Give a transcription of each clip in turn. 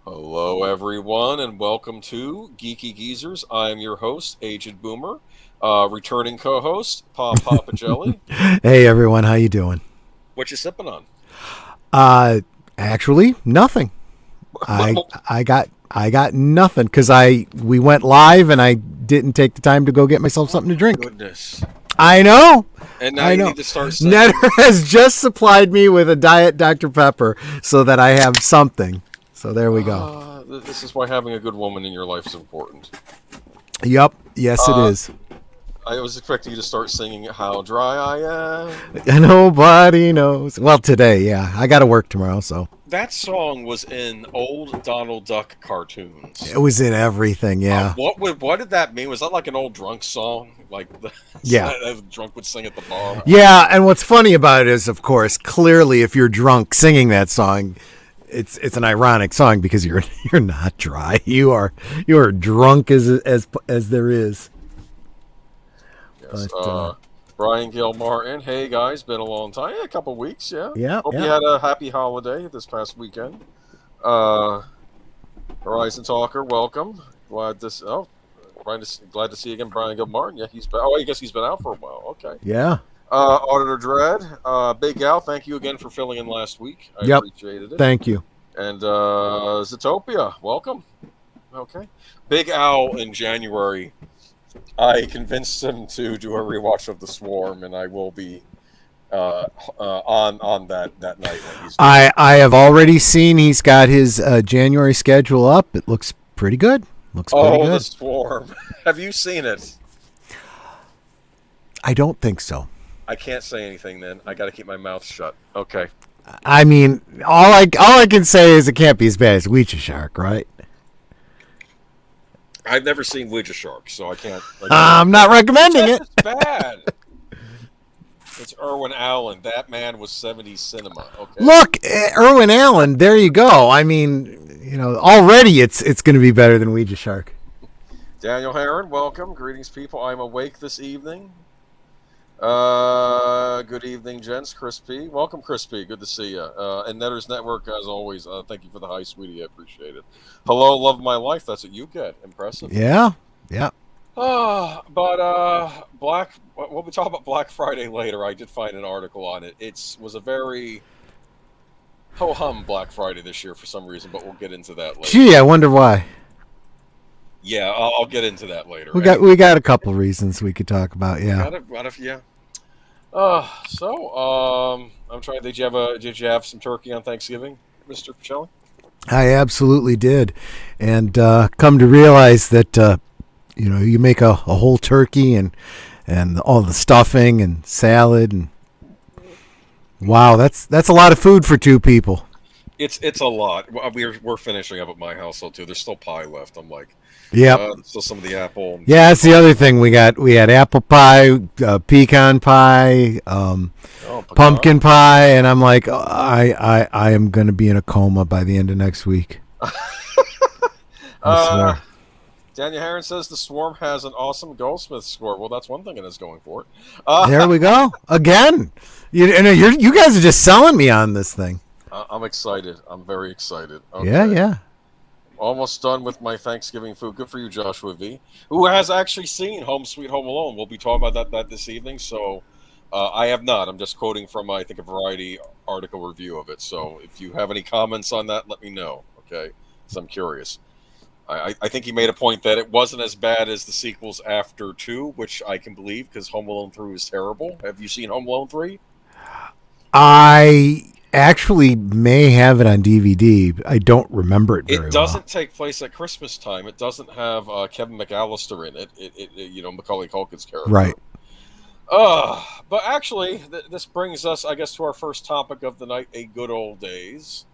Hello, everyone, and welcome to Geeky Geezers. I'm your host, Aged Boomer, returning co-host, PaPa Pacelli. Hey everyone, how you doing? What you sipping on? Uh Actually, nothing. I got nothing because we went live and I didn't take the time to go get myself something to drink. Goodness. I know. And now I you know. need to start singing. Netter has just supplied me with a Diet Dr. Pepper so that I have something. So there we go. This is why having a good woman in your life is important. Yep. Yes, it is. I was expecting you to start singing How Dry I Am. Nobody knows. Well, today, yeah. I got to work tomorrow, so. That song was in old Donald Duck cartoons. It was in everything, yeah. What did that mean? Was that like an old drunk song? Like Yeah. The drunk would sing at the bar? Yeah, and what's funny about it is, of course, clearly if you're drunk singing that song, it's an ironic song because you're not dry. You are drunk as there is. Yes. But, Brian Gilmartin. Hey guys, been a long time. Yeah, a couple weeks. Yeah. Yeah. Hope you had a happy holiday this past weekend. Horizon Talker, welcome. Glad to see you again, Brian Gilmartin. Yeah, he's been. Oh, I guess he's been out for a while. Okay. Yeah. Auditor Dread, Big Al. Thank you again for filling in last week. I appreciated it. Thank you. And Zootopia, welcome. Okay. Big Al in January. I convinced him to do a rewatch of The Swarm, and I will be on that night when he's doing I have already seen he's got his January schedule up. It looks pretty good. Looks pretty good. The Swarm. Have you seen it? I don't think so. I can't say anything then. I got to keep my mouth shut. Okay. I mean, all I can say is it can't be as bad as Ouija Shark, right? I've never seen Ouija Shark, so I can't. I'm not recommending it. It's bad. It's Irwin Allen. That man was 70s cinema. Okay. Look, Irwin Allen. There you go. I mean, already it's going to be better than Ouija Shark. Daniel Heron, welcome. Greetings, people. I'm awake this evening. Good evening, gents. Chris P. Welcome, Chris P. Good to see you. And Netter's Network, as always. Thank you for the hi, sweetie. I appreciate it. Hello, love of my life. That's what you get. Impressive. Yeah. But we'll be talking about Black Friday later. I did find an article on it. It was a very ho-hum Black Friday this year for some reason, but we'll get into that later. Gee, I wonder why. Yeah, I'll get into that later. We got a couple reasons we could talk about. Yeah. I'm trying. Did you have some turkey on Thanksgiving, Mr. Pacelli? I absolutely did, and come to realize that you make a whole turkey and all the stuffing and salad and wow, that's a lot of food for two people. It's a lot. We're finishing up at my household too. There's still pie left. I'm like, yeah. Still some of the apple. Yeah, that's the other thing. We had apple pie, pecan pie, pumpkin pie, and I'm like, I am going to be in a coma by the end of next week. I swear. Daniel Heron says the Swarm has an awesome Goldsmith score. Well, that's one thing it is going for it. There we go again. You guys are just selling me on this thing. I'm excited. I'm very excited. Okay. Yeah. Almost done with my Thanksgiving food. Good for you, Joshua V, who has actually seen Home Sweet Home Alone. We'll be talking about that this evening. So I have not. I'm just quoting from, I think, a Variety article review of it. So if you have any comments on that, let me know. Okay, because I'm curious. I think he made a point that it wasn't as bad as the sequels after 2, which I can believe because Home Alone 3 was terrible. Have you seen Home Alone 3? I actually may have it on DVD. I don't remember it very well. It doesn't take place at Christmas time. It doesn't have Kevin McAllister in it. Macaulay Culkin's character. Right. But actually, this brings us, I guess, to our first topic of the night, A Good Old Days.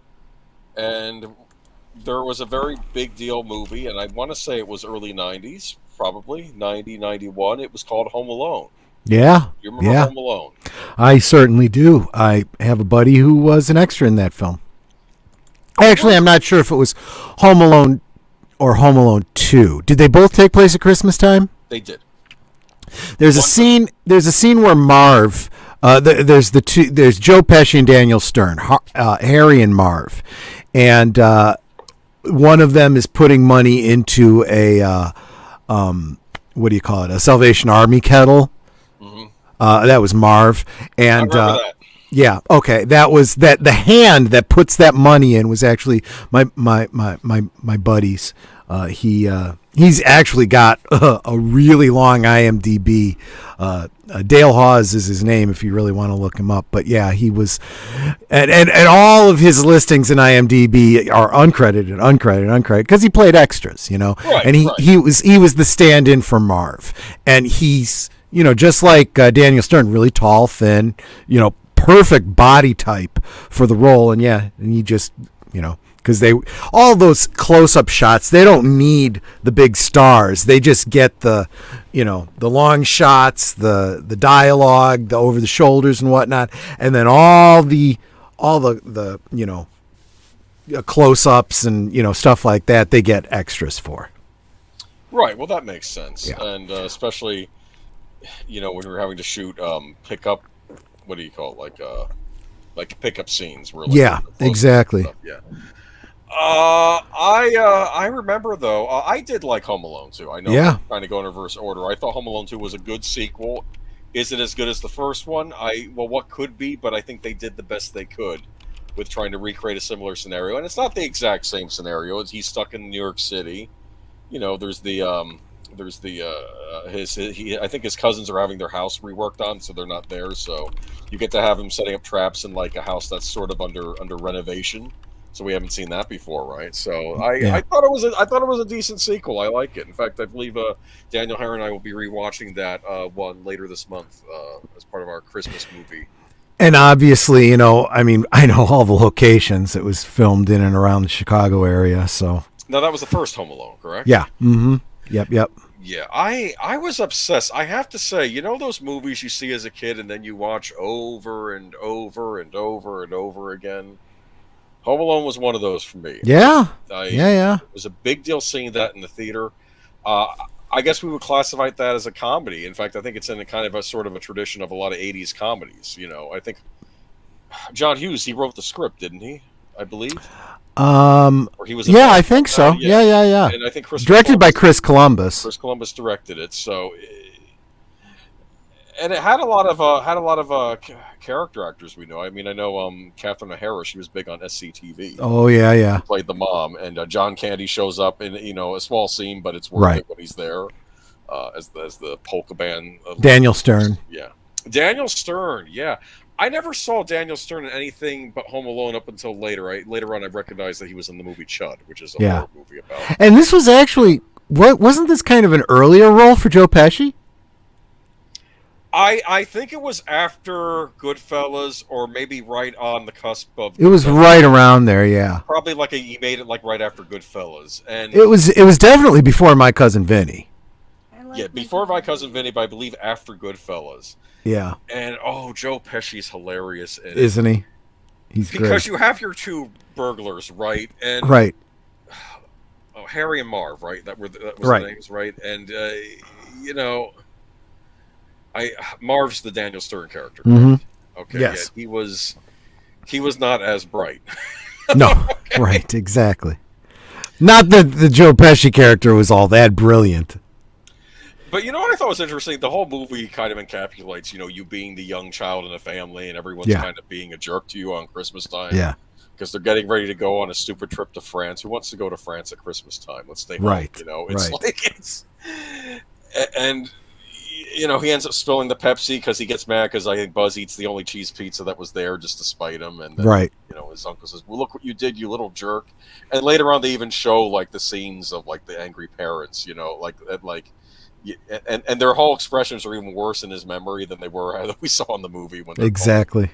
And there was a very big deal movie, and I want to say it was early 90s, probably, 90, 91. It was called Home Alone. Yeah. You remember Home Alone? I certainly do. I have a buddy who was an extra in that film. Actually, I'm not sure if it was Home Alone or Home Alone 2. Did they both take place at Christmas time? They did. There's a scene where Marv there's Joe Pesci and Daniel Stern, Harry and Marv. And one of them is putting money into a what do you call it? A Salvation Army kettle. Mm-hmm. That was Marv, and I remember that. yeah, okay, that was that. The hand that puts that money in was actually my buddy's. He's actually got a really long IMDb. Dale Hawes is his name if you really want to look him up. But yeah, he was, and all of his listings in IMDb are uncredited because he played extras, you know. Right, and right. he was the stand-in for Marv, and he's, you know, just like Daniel Stern, really tall, thin, you know, perfect body type for the role. And yeah, and he just, you know, because all those close-up shots, they don't need the big stars. They just get the, you know, the long shots, the dialogue, the over the shoulders and whatnot, and then all the you know, close-ups and, you know, stuff like that. They get extras for. Right. Well, that makes sense, Yeah. and especially, you know, when we're having to shoot pickup, what do you call it, like pickup scenes? Where, like, Yeah, exactly. Yeah. I remember though. I did like Home Alone 2. I know. Yeah. I'm trying to go in reverse order. I thought Home Alone 2 was a good sequel. Is it as good as the first one? What could be, but I think they did the best they could with trying to recreate a similar scenario. And it's not the exact same scenario. He's stuck in New York City. You know, there's the I think his cousins are having their house reworked on, so they're not there. So you get to have him setting up traps in like a house that's sort of under renovation. So we haven't seen that before, right? So I thought it was a decent sequel. I like it. In fact, I believe Daniel Hare and I will be rewatching that one later this month as part of our Christmas movie. And obviously, you know, I mean, I know all the locations. It was filmed in and around the Chicago area, so. Now that was the first Home Alone, correct? Yeah. Mm-hmm. Yep. Yeah, I was obsessed. I have to say, you know those movies you see as a kid and then you watch over and over and over and over again? Home Alone was one of those for me. Yeah. Yeah. It was a big deal seeing that in the theater. I guess we would classify that as a comedy. In fact, I think it's in a kind of a sort of a tradition of a lot of 80s comedies. You know, I think John Hughes, he wrote the script, didn't he? I believe. Or he was. Yeah, I think so. Yeah. And I think directed by Chris Columbus. Chris Columbus directed it. So, and it had a lot of character actors we know. I mean, I know Catherine O'Hara. She was big on SCTV. Oh yeah. She played the mom, and John Candy shows up in, you know, a small scene, but it's worth it when he's there as the polka band. Daniel Stern. Yeah, Daniel Stern. Yeah, I never saw Daniel Stern in anything but Home Alone up until later. Later on, I recognized that he was in the movie Chud, which is a horror movie about. And this was actually wasn't this kind of an earlier role for Joe Pesci? I think it was after Goodfellas, or maybe right on the cusp of. It was right around there, yeah. Probably he made it like right after Goodfellas, and it was definitely before My Cousin Vinny. Before My Cousin Vinny, but I believe after Goodfellas. Yeah. And Joe Pesci's hilarious, isn't he? He's because great. You have your two burglars, right? And right. Harry and Marv, right? That was right. The names, right? And you know. Marv's the Daniel Stern character. Mm-hmm. Okay. Yes. Yeah, he was not as bright. No. Okay. Right. Exactly. Not that the Joe Pesci character was all that brilliant. But you know what I thought was interesting? The whole movie kind of encapsulates, you know, you being the young child in a family, and everyone's kind of being a jerk to you on Christmas time. Yeah. Because they're getting ready to go on a stupid trip to France. Who wants to go to France at Christmas time? Let's stay home. Right. You know, it's and. You know, he ends up spilling the Pepsi because he gets mad because I think Buzz eats the only cheese pizza that was there just to spite him. And then, you know, his uncle says, "Well, look what you did, you little jerk." And later on, they even show like the scenes of like the angry parents. You know, and their whole expressions are even worse in his memory than they were that we saw in the movie when exactly.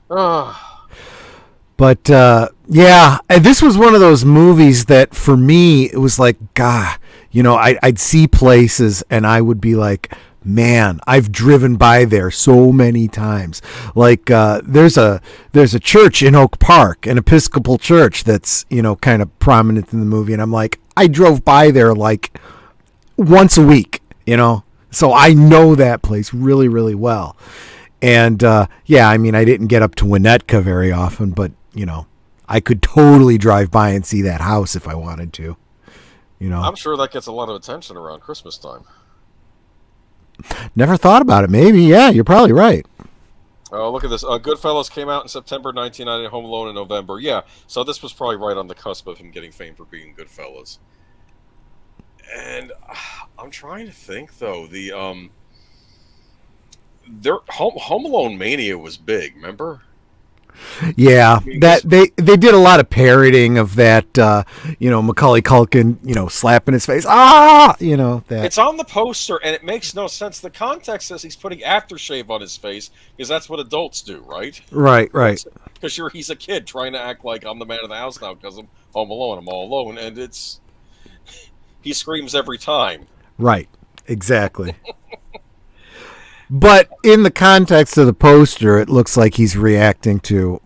But yeah, and this was one of those movies that for me it was like, God, you know, I'd see places and I would be like, man, I've driven by there so many times. Like there's a church in Oak Park, an Episcopal church that's, you know, kind of prominent in the movie, and I'm like, I drove by there like once a week, you know, so I know that place really, really well. And yeah, I mean, I didn't get up to Winnetka very often, but you know, I could totally drive by and see that house if I wanted to. You know, I'm sure that gets a lot of attention around Christmas time. never thought about it. Maybe, yeah, you're probably right. Oh, look at this. Goodfellas came out in September 1990, Home Alone in November. Yeah, so this was probably right on the cusp of him getting fame for being Goodfellas. And I'm trying to think, though. Their Home Alone mania was big, remember? Yeah, I mean, that they did a lot of parodying of that. Macaulay Culkin, slapping his face. That. it's on the poster, and it makes no sense. The context says he's putting aftershave on his face because that's what adults do, right? Right. Because he's a kid trying to act like I'm the man of the house now because I'm home alone. I'm all alone, and he screams every time. Right. Exactly. But in the context of the poster, it looks like he's reacting to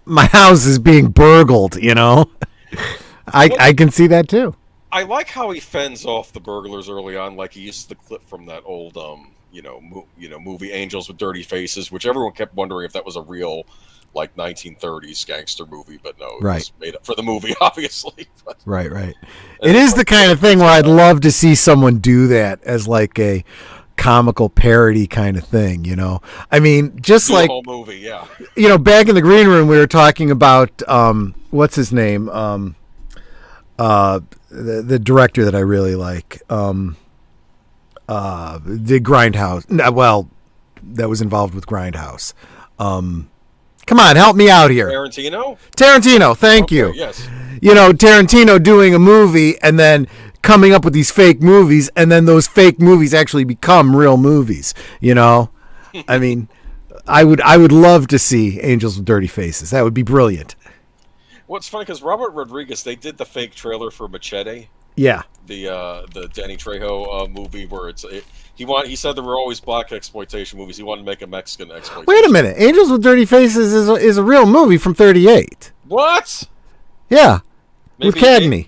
my house is being burgled. I can see that too. I like how he fends off the burglars early on, like he uses the clip from that old, movie Angels with Dirty Faces, which everyone kept wondering if that was a real, 1930s gangster movie, but no, it was made up for the movie, obviously. But, right. It is the kind of thing where I'd love to see someone do that as like a comical parody kind of thing, I mean, just the like whole movie, yeah. Back in the green room, we were talking about what's his name, the director that I really like, the Grindhouse. Well, that was involved with Grindhouse. Come on, help me out here. Tarantino, thank you. Yes. Tarantino doing a movie and then coming up with these fake movies, and then those fake movies actually become real movies. I mean, I would love to see Angels with Dirty Faces. That would be brilliant. Well, it's funny because Robert Rodriguez, they did the fake trailer for Machete. Yeah. The Danny Trejo movie where he said there were always black exploitation movies. He wanted to make a Mexican exploitation. Wait a minute, Angels with Dirty Faces is a real movie from '38. What? Yeah, with Cagney.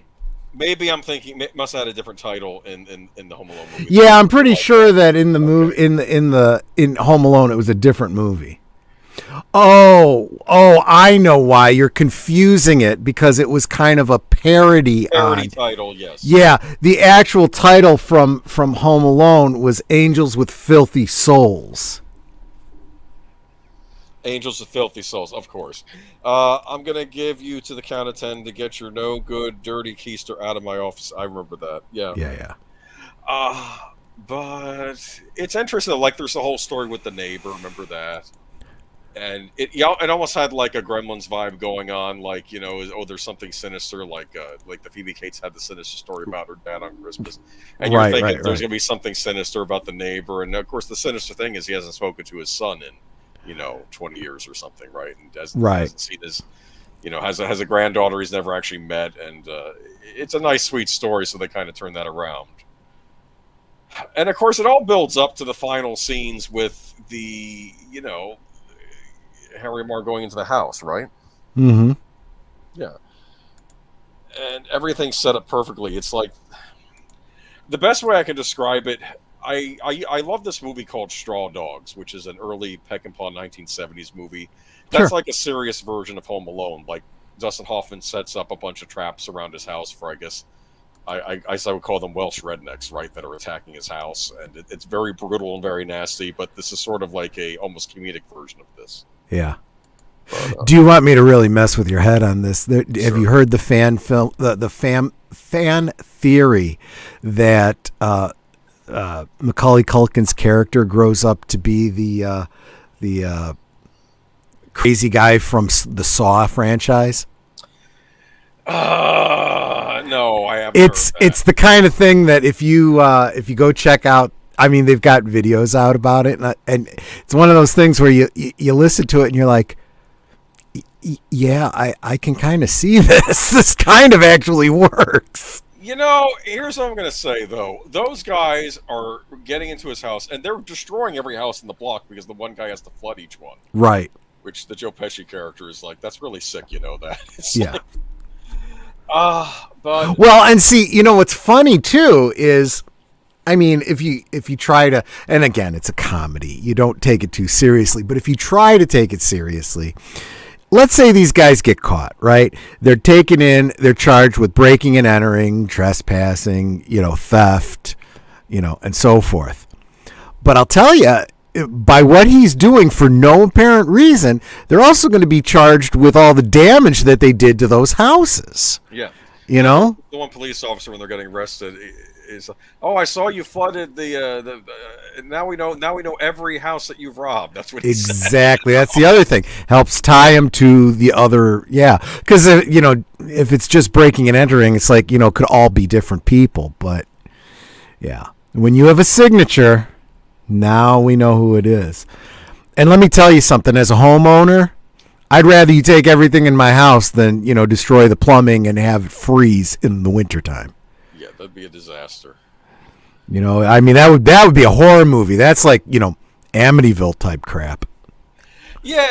Maybe I'm thinking must have had a different title in the Home Alone movie. Yeah, I'm pretty sure that in the movie in Home Alone it was a different movie. Oh, I know why you're confusing it, because it was kind of a parody title, yes. Yeah, the actual title from Home Alone was Angels with Filthy Souls. Angels with Filthy Souls, of course. I'm going to give you to the count of 10 to get your no good, dirty keister out of my office. I remember that. Yeah. Yeah. But it's interesting. Like, there's the whole story with the neighbor. Remember that? And it almost had like a Gremlins vibe going on. Like, there's something sinister. Like the Phoebe Cates had the sinister story about her dad on Christmas. And you're thinking there's going to be something sinister about the neighbor. And, of course, the sinister thing is he hasn't spoken to his son in 20 years or something, right? And hasn't seen his, has a granddaughter he's never actually met, and it's a nice, sweet story. So they kind of turn that around, and of course, it all builds up to the final scenes with the, Harry and Marv going into the house, right? Mm-hmm. Yeah, and everything's set up perfectly. It's like the best way I can describe it. I love this movie called Straw Dogs, which is an early Peckinpah 1970s movie. That's like a serious version of Home Alone. Like, Dustin Hoffman sets up a bunch of traps around his house for, I guess, I would call them Welsh rednecks, right, that are attacking his house. And it's very brutal and very nasty, but this is sort of like a almost comedic version of this. Yeah. But, do you want me to really mess with your head on this? Have you heard the fan theory that Macaulay Culkin's character grows up to be the crazy guy from the Saw franchise? No, I haven't. It's the kind of thing that if you go check out, I mean, they've got videos out about it, and it's one of those things where you listen to it and you're like, yeah, I can kind of see this. This kind of actually works. Here's what I'm going to say, though. Those guys are getting into his house, and they're destroying every house in the block because the one guy has to flood each one. Right. Which the Joe Pesci character is like, that's really sick, that. It's yeah. But... Well, and see, what's funny, too, is, I mean, if you try to, and again, it's a comedy. You don't take it too seriously, but if you try to take it seriously, let's say these guys get caught, right? They're taken in, they're charged with breaking and entering, trespassing, theft, and so forth. But I'll tell you, by what he's doing for no apparent reason, they're also going to be charged with all the damage that they did to those houses. Yeah. The one police officer, when they're getting arrested, is, "Oh, I saw you flooded the now we know every house that you've robbed." That's what he exactly. said. That's the other thing. Helps tie him to the other. Yeah, because if it's just breaking and entering, it's like could all be different people. But yeah, when you have a signature, now we know who it is. And let me tell you something. As a homeowner, I'd rather you take everything in my house than destroy the plumbing and have it freeze in the wintertime. Yeah, that'd be a disaster. I mean, that would be a horror movie. That's like Amityville type crap. Yeah,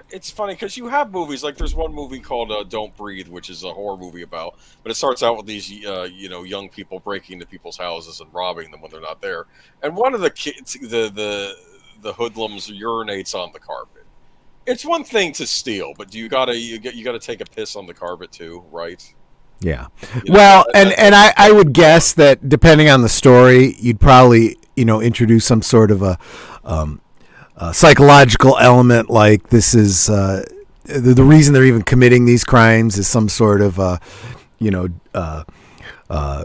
it's funny because you have movies like there's one movie called Don't Breathe, which is a horror movie but it starts out with these young people breaking into people's houses and robbing them when they're not there, and one of the kids, the hoodlums, urinates on the carpet. It's one thing to steal, but you gotta take a piss on the carpet too, right? Yeah. Well, and I would guess that depending on the story, you'd probably introduce some sort of a psychological element, like this is the reason they're even committing these crimes is some sort of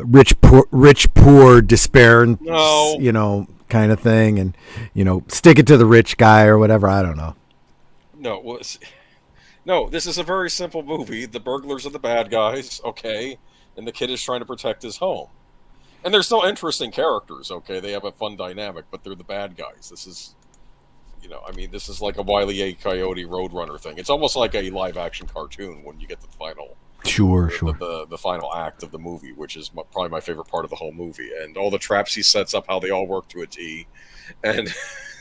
rich poor despair, kind of thing, and stick it to the rich guy or whatever. I don't know. No, this is a very simple movie. The burglars are the bad guys, okay, and the kid is trying to protect his home. And they're still interesting characters, okay? They have a fun dynamic, but they're the bad guys. This is, this is like a Wile E. Coyote Roadrunner thing. It's almost like a live-action cartoon when you get to the final. Sure. The final act of the movie, which is probably my favorite part of the whole movie, and all the traps he sets up, how they all work to a T, and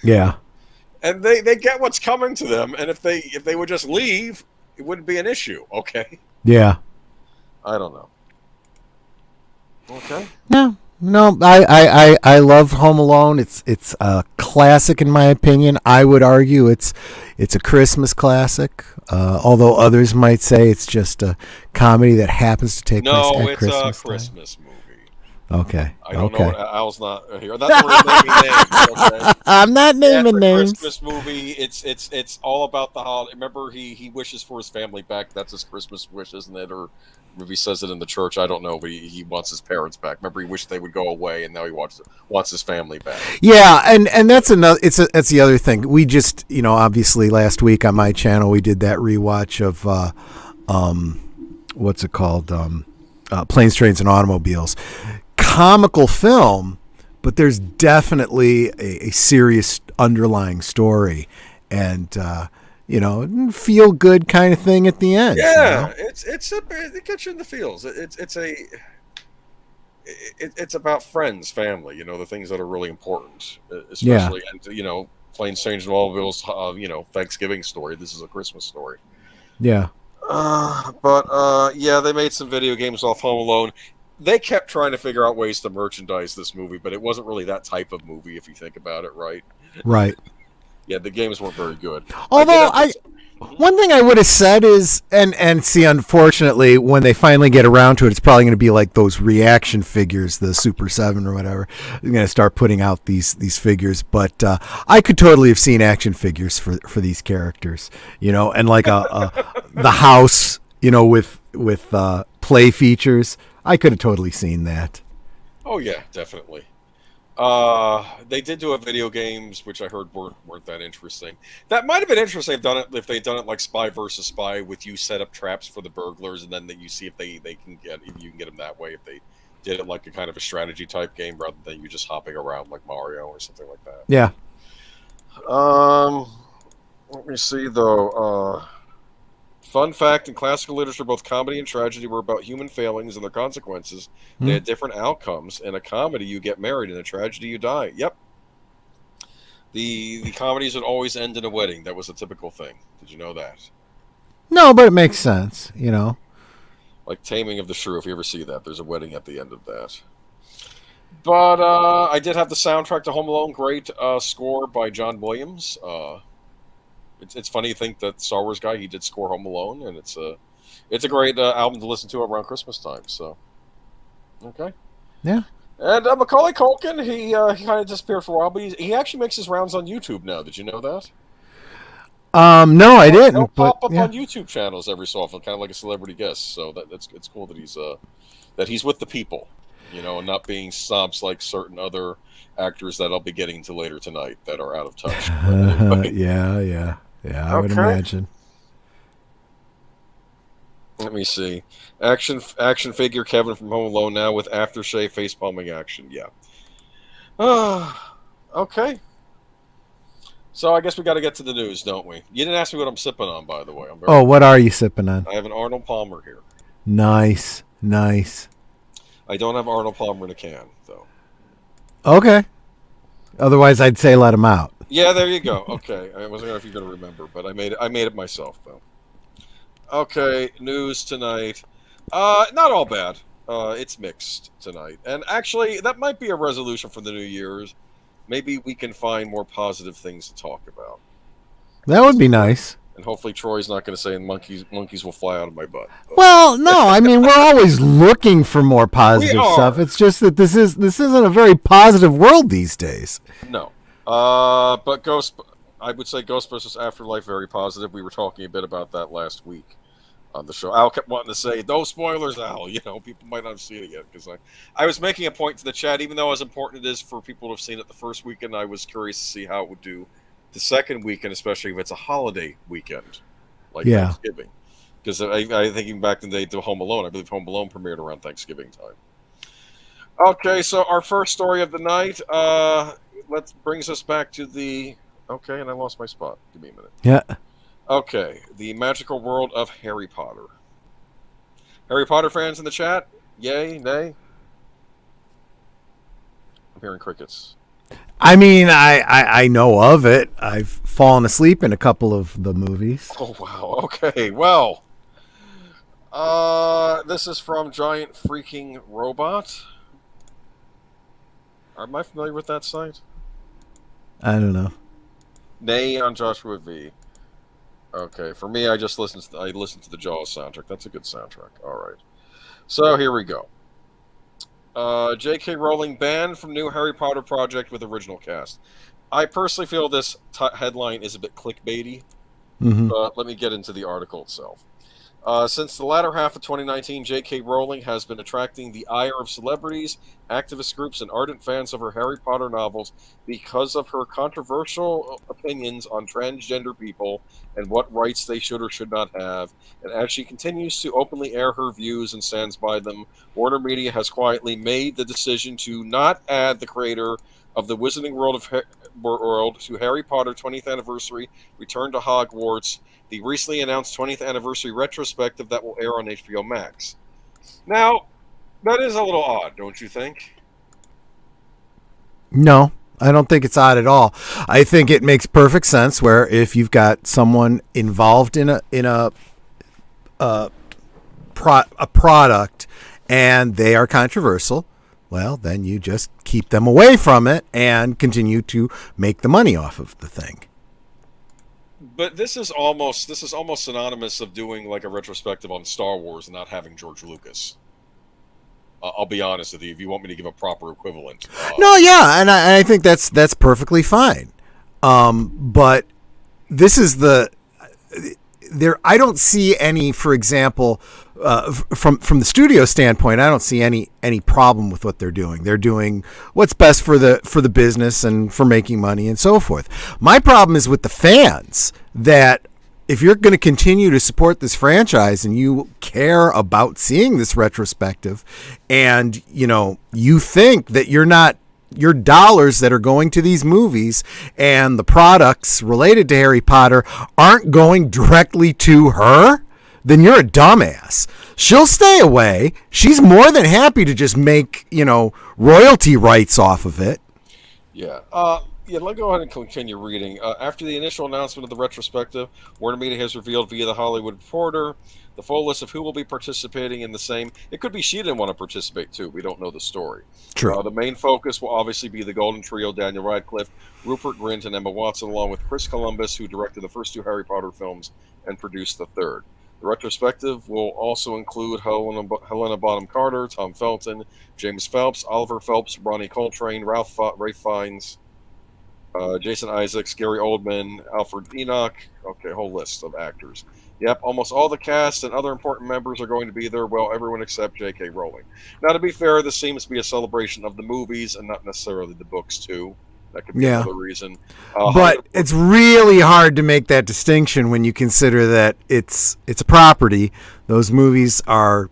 yeah. And they get what's coming to them, and if they would just leave, it wouldn't be an issue, okay? Yeah. I don't know. Okay. No. I love Home Alone. It's a classic in my opinion. I would argue it's a Christmas classic, although others might say it's just a comedy that happens to take place at Christmas. No, it's a Christmas movie. Okay. I don't know. Al's not here. That's what we're naming names. Okay? I'm not naming names. Christmas movie. It's all about the holiday. Remember, he wishes for his family back. That's his Christmas wish, isn't it? Or maybe he says it in the church. I don't know, but he wants his parents back. Remember, he wished they would go away, and now he wants his family back. Yeah, and that's another. That's the other thing. We just obviously last week on my channel we did that rewatch of what's it called? Planes, Trains, and Automobiles. Comical film, but there's definitely a serious underlying story, and feel good kind of thing at the end. Yeah, it gets you in the feels. It's about friends, family. The things that are really important, especially and Planes, Trains, and Automobiles. Thanksgiving story. This is a Christmas story. Yeah. But they made some video games off Home Alone. They kept trying to figure out ways to merchandise this movie, but it wasn't really that type of movie if you think about it, right? Right. Yeah, the games weren't very good. Although one thing I would have said is, and see, unfortunately, when they finally get around to it, it's probably going to be like those reaction figures, the Super 7 or whatever. They're going to start putting out these figures, but I could totally have seen action figures for these characters, and like the house, with play features. I could have totally seen that. Oh yeah, definitely. They did do a video games, which I heard weren't that interesting. That might have been interesting if they'd done it like Spy versus Spy, with you set up traps for the burglars, and then you see if you can get them that way. If they did it like a kind of a strategy type game rather than you just hopping around like Mario or something like that. Yeah. Let me see though. Fun fact: in classical literature, both comedy and tragedy were about human failings and their consequences. They had different outcomes. In a comedy, you get married. In a tragedy, you die. Yep. The comedies would always end in a wedding. That was a typical thing. Did you know that? No, but it makes sense, Like Taming of the Shrew, if you ever see that, there's a wedding at the end of that. But I did have the soundtrack to Home Alone. Great score by John Williams. It's funny to think that Star Wars guy, he did score Home Alone, and it's a great album to listen to around Christmas time. So, okay. Yeah. And Macaulay Culkin, he kind of disappeared for a while, but he actually makes his rounds on YouTube now. Did you know that? No, I didn't. He'll but pop up yeah. on YouTube channels every so often, kind of like a celebrity guest. So it's cool that he's with the people, and not being snobs like certain other actors that I'll be getting to later tonight that are out of touch. Anyway. Yeah. I would imagine. Let me see. Action figure Kevin from Home Alone now with aftershave face palming action. Yeah. Okay. So I guess we got to get to the news, don't we? You didn't ask me what I'm sipping on, by the way. What are you sipping on? I have an Arnold Palmer here. Nice. I don't have Arnold Palmer in a can, though. Okay. Otherwise, I'd say let him out. Yeah, there you go. Okay, I wasn't sure if you're going to remember, but I made it myself, though. Okay, news tonight. Not all bad. It's mixed tonight, and actually, that might be a resolution for the New Year's. Maybe we can find more positive things to talk about. That would be nice. And hopefully Troy's not going to say monkeys will fly out of my butt. Well, no, I mean, we're always looking for more positive stuff. It's just that this isn't a very positive world these days. No. But I would say Ghostbusters Afterlife, very positive. We were talking a bit about that last week on the show. Al kept wanting to say, no spoilers, Al. People might not have seen it yet. Because I was making a point to the chat, even though as important it is for people to have seen it the first weekend, I was curious to see how it would do the second weekend, especially if it's a holiday weekend, like Thanksgiving. Because I think even back in the day to Home Alone, I believe Home Alone premiered around Thanksgiving time. Okay, so our first story of the night brings us back to the... Okay, and I lost my spot. Give me a minute. Yeah. Okay, the magical world of Harry Potter. Harry Potter fans in the chat? Yay, nay? I'm hearing crickets. I mean, I know of it. I've fallen asleep in a couple of the movies. Oh, wow. Okay, well. This is from Giant Freaking Robot. Am I familiar with that site? I don't know. Nay on Joshua V. Okay, for me, I listened to the Jaws soundtrack. That's a good soundtrack. All right. So here we go. J.K. Rowling banned from new Harry Potter project with original cast. I personally feel this headline is a bit clickbaity, but let me get into the article itself. Since the latter half of 2019, J.K. Rowling has been attracting the ire of celebrities, activist groups, and ardent fans of her Harry Potter novels because of her controversial opinions on transgender people and what rights they should or should not have. And as she continues to openly air her views and stands by them, Warner Media has quietly made the decision to not add the creator of the Wizarding World to Harry Potter 20th Anniversary Return to Hogwarts, the recently announced 20th Anniversary retrospective that will air on HBO Max. Now, that is a little odd, don't you think? No, I don't think it's odd at all. I think it makes perfect sense where if you've got someone involved in a product and they are controversial, well, then you just keep them away from it and continue to make the money off of the thing. But this is almost synonymous of doing like a retrospective on Star Wars and not having George Lucas. I'll be honest with you, if you want me to give a proper equivalent. No, yeah, and I think that's perfectly fine. But this is there. I don't see any, for example, from the studio standpoint, I don't see any problem with what they're doing. They're doing what's best for the business and for making money and so forth. My problem is with the fans, that if you're going to continue to support this franchise and you care about seeing this retrospective, and you think that your dollars that are going to these movies and the products related to Harry Potter aren't going directly to her, then you're a dumbass. She'll stay away. She's more than happy to just make, royalty rights off of it. Yeah. Yeah, let's go ahead and continue reading. After the initial announcement of the retrospective, Warner Media has revealed via the Hollywood Reporter the full list of who will be participating in the same. It could be she didn't want to participate too. We don't know the story. True. The main focus will obviously be the Golden Trio: Daniel Radcliffe, Rupert Grint, and Emma Watson, along with Chris Columbus, who directed the first two Harry Potter films and produced the third. The retrospective will also include Helena Bonham Carter, Tom Felton, James Phelps, Oliver Phelps, Ronnie Coltrane, Rafe Fiennes, Jason Isaacs, Gary Oldman, Alfred Enoch. Okay, whole list of actors. Yep, almost all the cast and other important members are going to be there. Well, everyone except J.K. Rowling. Now, to be fair, this seems to be a celebration of the movies and not necessarily the books, too. That could be another reason. But it's really hard to make that distinction when you consider that it's a property. Those movies are,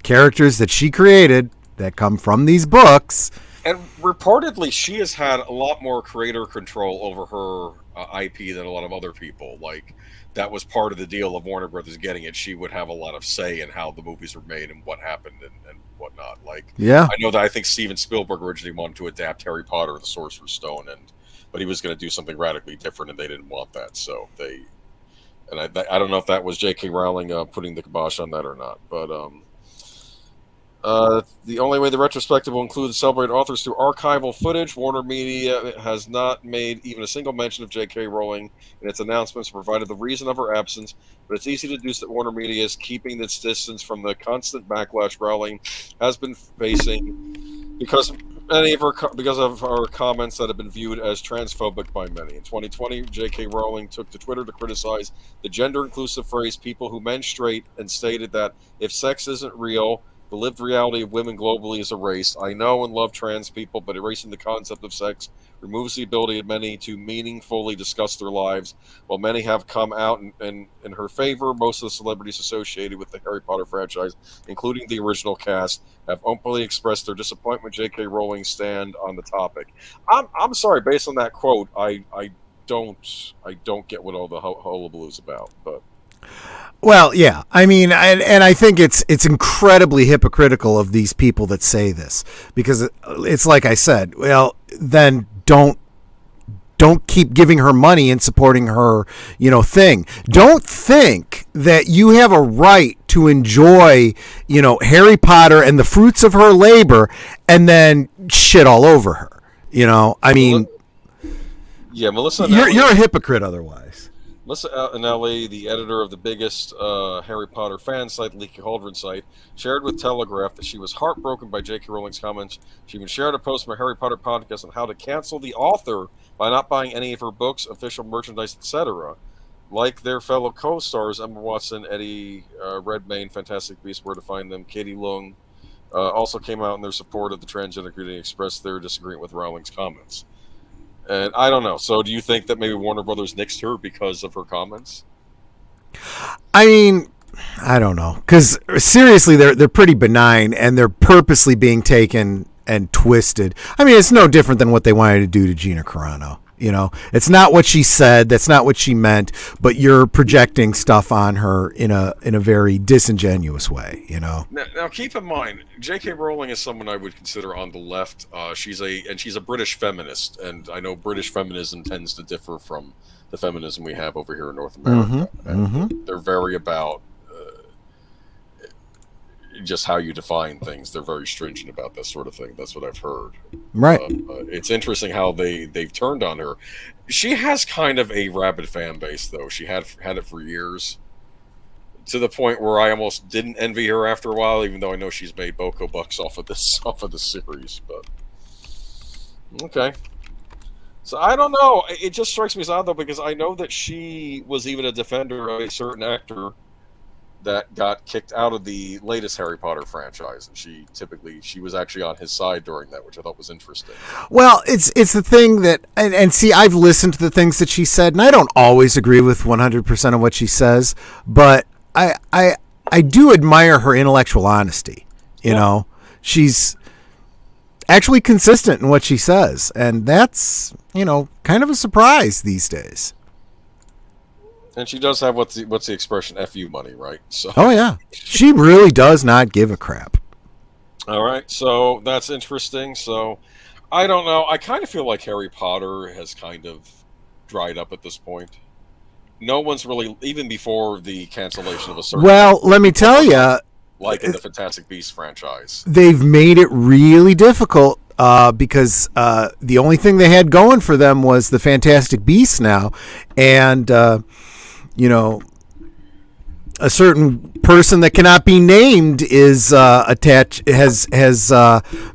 characters that she created that come from these books. And reportedly, she has had a lot more creator control over her IP than a lot of other people. Like, that was part of the deal of Warner Brothers getting it. She would have a lot of say in how the movies were made and what happened and whatnot. Like, I know that I think Steven Spielberg originally wanted to adapt Harry Potter and the Sorcerer's Stone, but he was going to do something radically different, and they didn't want that. So I don't know if that was J.K. Rowling putting the kibosh on that or not, but the only way the retrospective will include the celebrated authors through archival footage. Warner Media has not made even a single mention of J.K. Rowling in its announcements, provided the reason of her absence, but it's easy to deduce that Warner Media is keeping its distance from the constant backlash Rowling has been facing because of her comments that have been viewed as transphobic by many. In 2020, J.K. Rowling took to Twitter to criticize the gender-inclusive phrase "people who menstruate" and stated that if sex isn't real, the lived reality of women globally is erased. I know and love trans people, but erasing the concept of sex removes the ability of many to meaningfully discuss their lives. While many have come out in her favor, most of the celebrities associated with the Harry Potter franchise, including the original cast, have openly expressed their disappointment J.K. Rowling's stand on the topic. I'm sorry, based on that quote, I don't get what all the hullabaloo is about, but. Well, yeah. I mean, and I think it's incredibly hypocritical of these people that say this, because it's like I said. Well, then don't keep giving her money and supporting her, thing. Don't think that you have a right to enjoy, Harry Potter and the fruits of her labor, and then shit all over her. I mean, yeah, Melissa. You're a hypocrite otherwise. Melissa Anelli, the editor of the biggest Harry Potter fan site, Leaky Cauldron site, shared with Telegraph that she was heartbroken by J.K. Rowling's comments. She even shared a post from a Harry Potter podcast on how to cancel the author by not buying any of her books, official merchandise, etc. Like their fellow co-stars, Emma Watson, Eddie Redmayne, Fantastic Beasts, Where to Find Them, Katie Leung, also came out in their support of the transgender community and expressed their disagreement with Rowling's comments. And I don't know. So do you think that maybe Warner Brothers nixed her because of her comments? I mean, I don't know. Because seriously, they're pretty benign, and they're purposely being taken and twisted. I mean, it's no different than what they wanted to do to Gina Carano. It's not what she said. That's not what she meant. But you're projecting stuff on her in a very disingenuous way. Now keep in mind, J.K. Rowling is someone I would consider on the left. She's a British feminist, and I know British feminism tends to differ from the feminism we have over here in North America. They're very about just how you define things. They're very stringent about that sort of thing. That's what I've heard. Right. It's interesting how they've turned on her. She has kind of a rabid fan base, though. She had it for years, to the point where I almost didn't envy her after a while, even though I know she's made boko bucks off of the series. But okay. So I don't know. It just strikes me as odd, though, because I know that she was even a defender of a certain actor that got kicked out of the latest Harry Potter franchise, and she was actually on his side during that, which I thought was interesting. Well, it's the thing that, and see, I've listened to the things that she said, and I don't always agree with 100% of what she says, but I do admire her intellectual honesty. She's actually consistent in what she says, and that's kind of a surprise these days. And she does have what's the expression, F you money, right? So. Oh, yeah. She really does not give a crap. All right. So that's interesting. So I don't know. I kind of feel like Harry Potter has kind of dried up at this point. No one's really, even before the cancellation of a certain. Well, let me tell you, like in the Fantastic Beasts franchise, they've made it really difficult because the only thing they had going for them was the Fantastic Beasts now, and you know, a certain person that cannot be named is attached has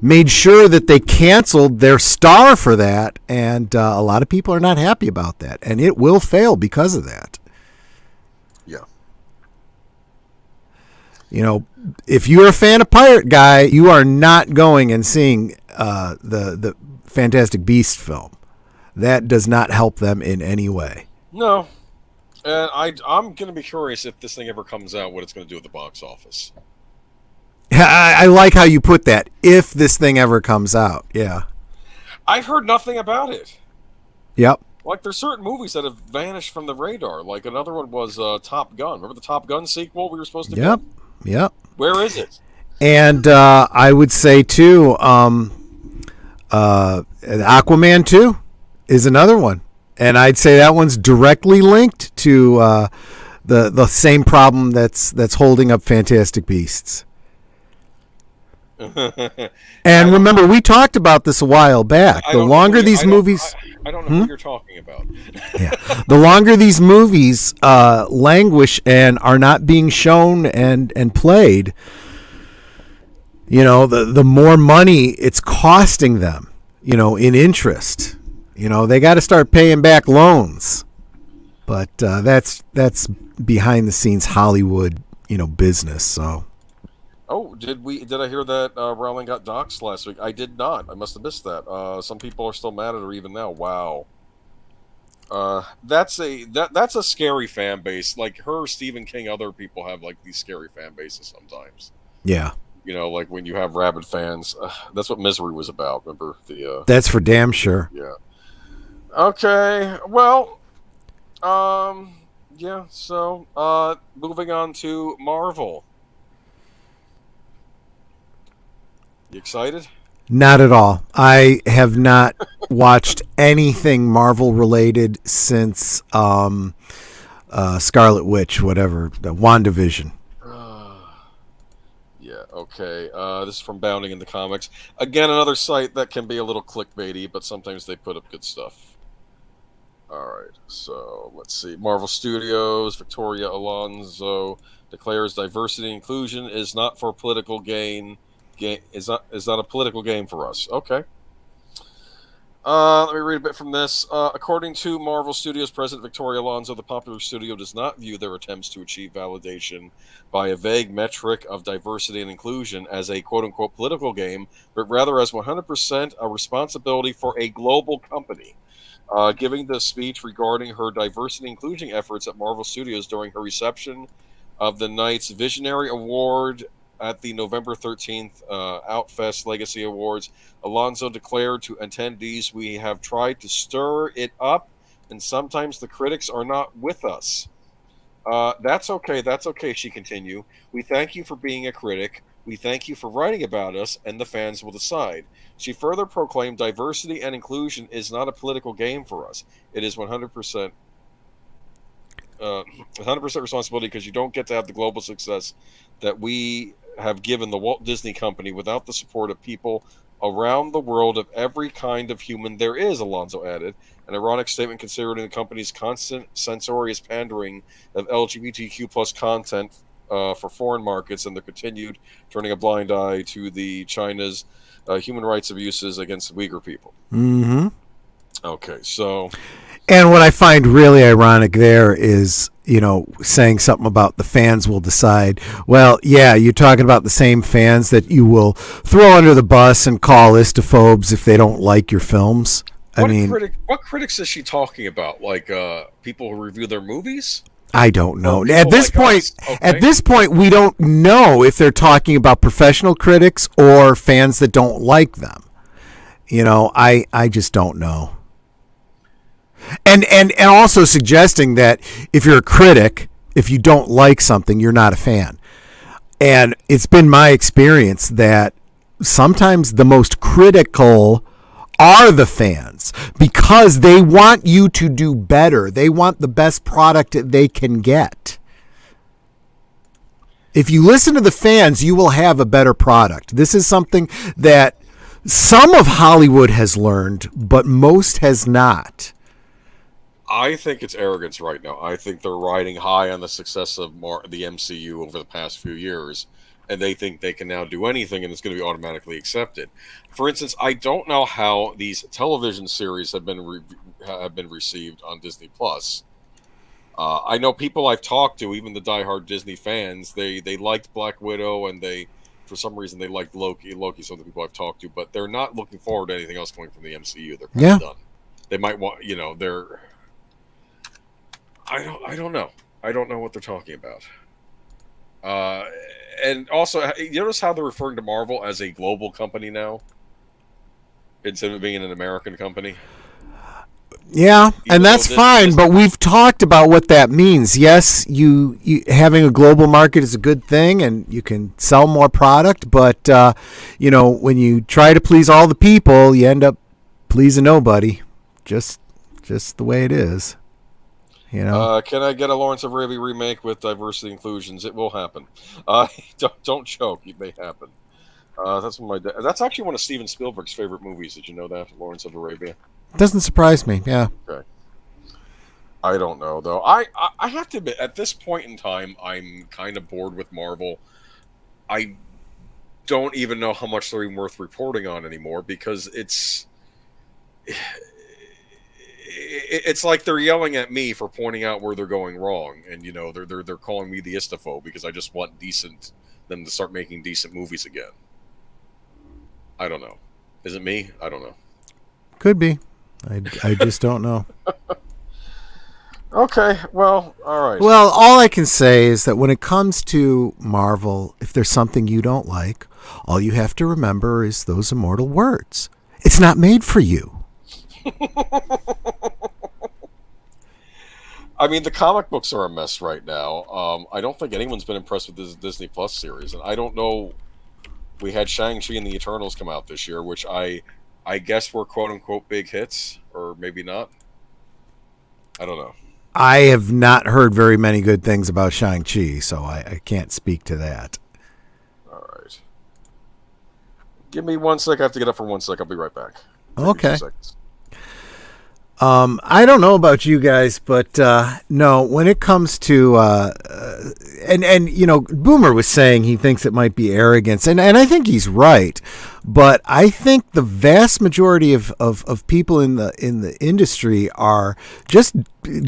made sure that they canceled their star for that, and a lot of people are not happy about that, and it will fail because of that. yeah. You know, if you're a fan of Pirate Guy, you are not going and seeing the Fantastic Beast film. That does not help them in any way. No. And I'm going to be curious if this thing ever comes out, what it's going to do at the box office. I like how you put that. If this thing ever comes out, yeah. I've heard nothing about it. Yep. Like, there's certain movies that have vanished from the radar. Like, another one was Top Gun. Remember the Top Gun sequel we were supposed to get? Yep. Where is it? And I would say, too, Aquaman 2 is another one. And I'd say that one's directly linked to the same problem that's holding up Fantastic Beasts. And remember, we talked about this a while back. The longer these movies... I don't know who you're talking about. Yeah. The longer these movies languish and are not being shown and played, you know, the more money it's costing them, you know, in interest. You know, they got to start paying back loans. But that's behind the scenes Hollywood, you know, business. So. Oh, did I hear that Rowling got doxxed last week? I did not. I must have missed that. Some people are still mad at her even now. Wow. That's a scary fan base. Like her, Stephen King, other people have like these scary fan bases sometimes. Yeah. You know, like when you have rabid fans. That's what Misery was about. Remember the? That's for damn sure. Yeah. Okay. Well. Yeah. So, moving on to Marvel. You excited? Not at all. I have not watched anything Marvel related since Scarlet Witch, whatever, the WandaVision. Yeah, okay. This is from Bounding in the Comics. Again, another site that can be a little clickbaity, but sometimes they put up good stuff. Alright, so let's see. Marvel Studios, Victoria Alonso declares diversity and inclusion is not for political gain. Is not a political game for us. Okay. Let me read a bit from this. According to Marvel Studios President Victoria Alonso, the popular studio does not view their attempts to achieve validation by a vague metric of diversity and inclusion as a quote-unquote political game, but rather as 100% a responsibility for a global company. Giving the speech regarding her diversity and inclusion efforts at Marvel Studios during her reception of the night's Visionary Award at the November 13th Outfest Legacy Awards, Alonso declared to attendees, "We have tried to stir it up, and sometimes the critics are not with us. That's okay, she continued. We thank you for being a critic. We thank you for writing about us, and the fans will decide." She further proclaimed diversity and inclusion is not a political game for us. It is 100% responsibility, because you don't get to have the global success that we have given the Walt Disney Company without the support of people around the world of every kind of human there is, Alonso added. An ironic statement considering the company's constant censorious pandering of LGBTQ plus content for foreign markets and the continued turning a blind eye to the China's human rights abuses against Uyghur people. Mm-hmm. Okay, so... And what I find really ironic there is, you know, saying something about the fans will decide. Well, yeah, you're talking about the same fans that you will throw under the bus and call istophobes if they don't like your films. What critics is she talking about? Like people who review their movies? I don't know. At this point, we don't know if they're talking about professional critics or fans that don't like them. You know, I just don't know. And also suggesting that if you're a critic, if you don't like something, you're not a fan. And it's been my experience that sometimes the most critical are the fans because they want you to do better. They want the best product that they can get. If you listen to the fans, you will have a better product. This is something that some of Hollywood has learned, but most has not. I think it's arrogance right now. I think they're riding high on the success of the MCU over the past few years, and they think they can now do anything and it's going to be automatically accepted. For instance, I don't know how these television series have been received on Disney Plus. I know people I've talked to, even the diehard Disney fans, they liked Black Widow, and for some reason they liked Loki. Some of the people I've talked to, but they're not looking forward to anything else coming from the MCU. They're kind of done. They might want, they're. I don't know. I don't know what they're talking about. And also, you notice how they're referring to Marvel as a global company now, instead of being an American company? Yeah, and that's fine, but we've talked about what that means. Yes, you having a global market is a good thing, and you can sell more product, but, when you try to please all the people, you end up pleasing nobody. Just the way it is. Can I get a Lawrence of Arabia remake with diversity inclusions? It will happen. Don't choke. It may happen. That's actually one of Steven Spielberg's favorite movies. Did you know that? Lawrence of Arabia. Doesn't surprise me. Yeah. Okay. I don't know though. I have to admit, at this point in time, I'm kind of bored with Marvel. I don't even know how much they're even worth reporting on anymore because it's like they're yelling at me for pointing out where they're going wrong, and they're calling me the istaphobe because I just want them to start making decent movies again. I don't know. Is it me? I don't know. Could be. I just don't know. Okay, well, all right. Well, all I can say is that when it comes to Marvel, if there's something you don't like, all you have to remember is those immortal words. It's not made for you. I mean, the comic books are a mess right now. I don't think anyone's been impressed with this Disney Plus series, and I don't know. We had Shang-Chi and the Eternals come out this year, which I guess were quote-unquote big hits, or maybe not. I don't know. I have not heard very many good things about Shang-Chi, so I can't speak to that. All right. Give me 1 sec. I have to get up for 1 sec. I'll be right back. Okay. I don't know about you guys, but no, when it comes to Boomer was saying he thinks it might be arrogance, and I think he's right, but I think the vast majority of people in the industry are just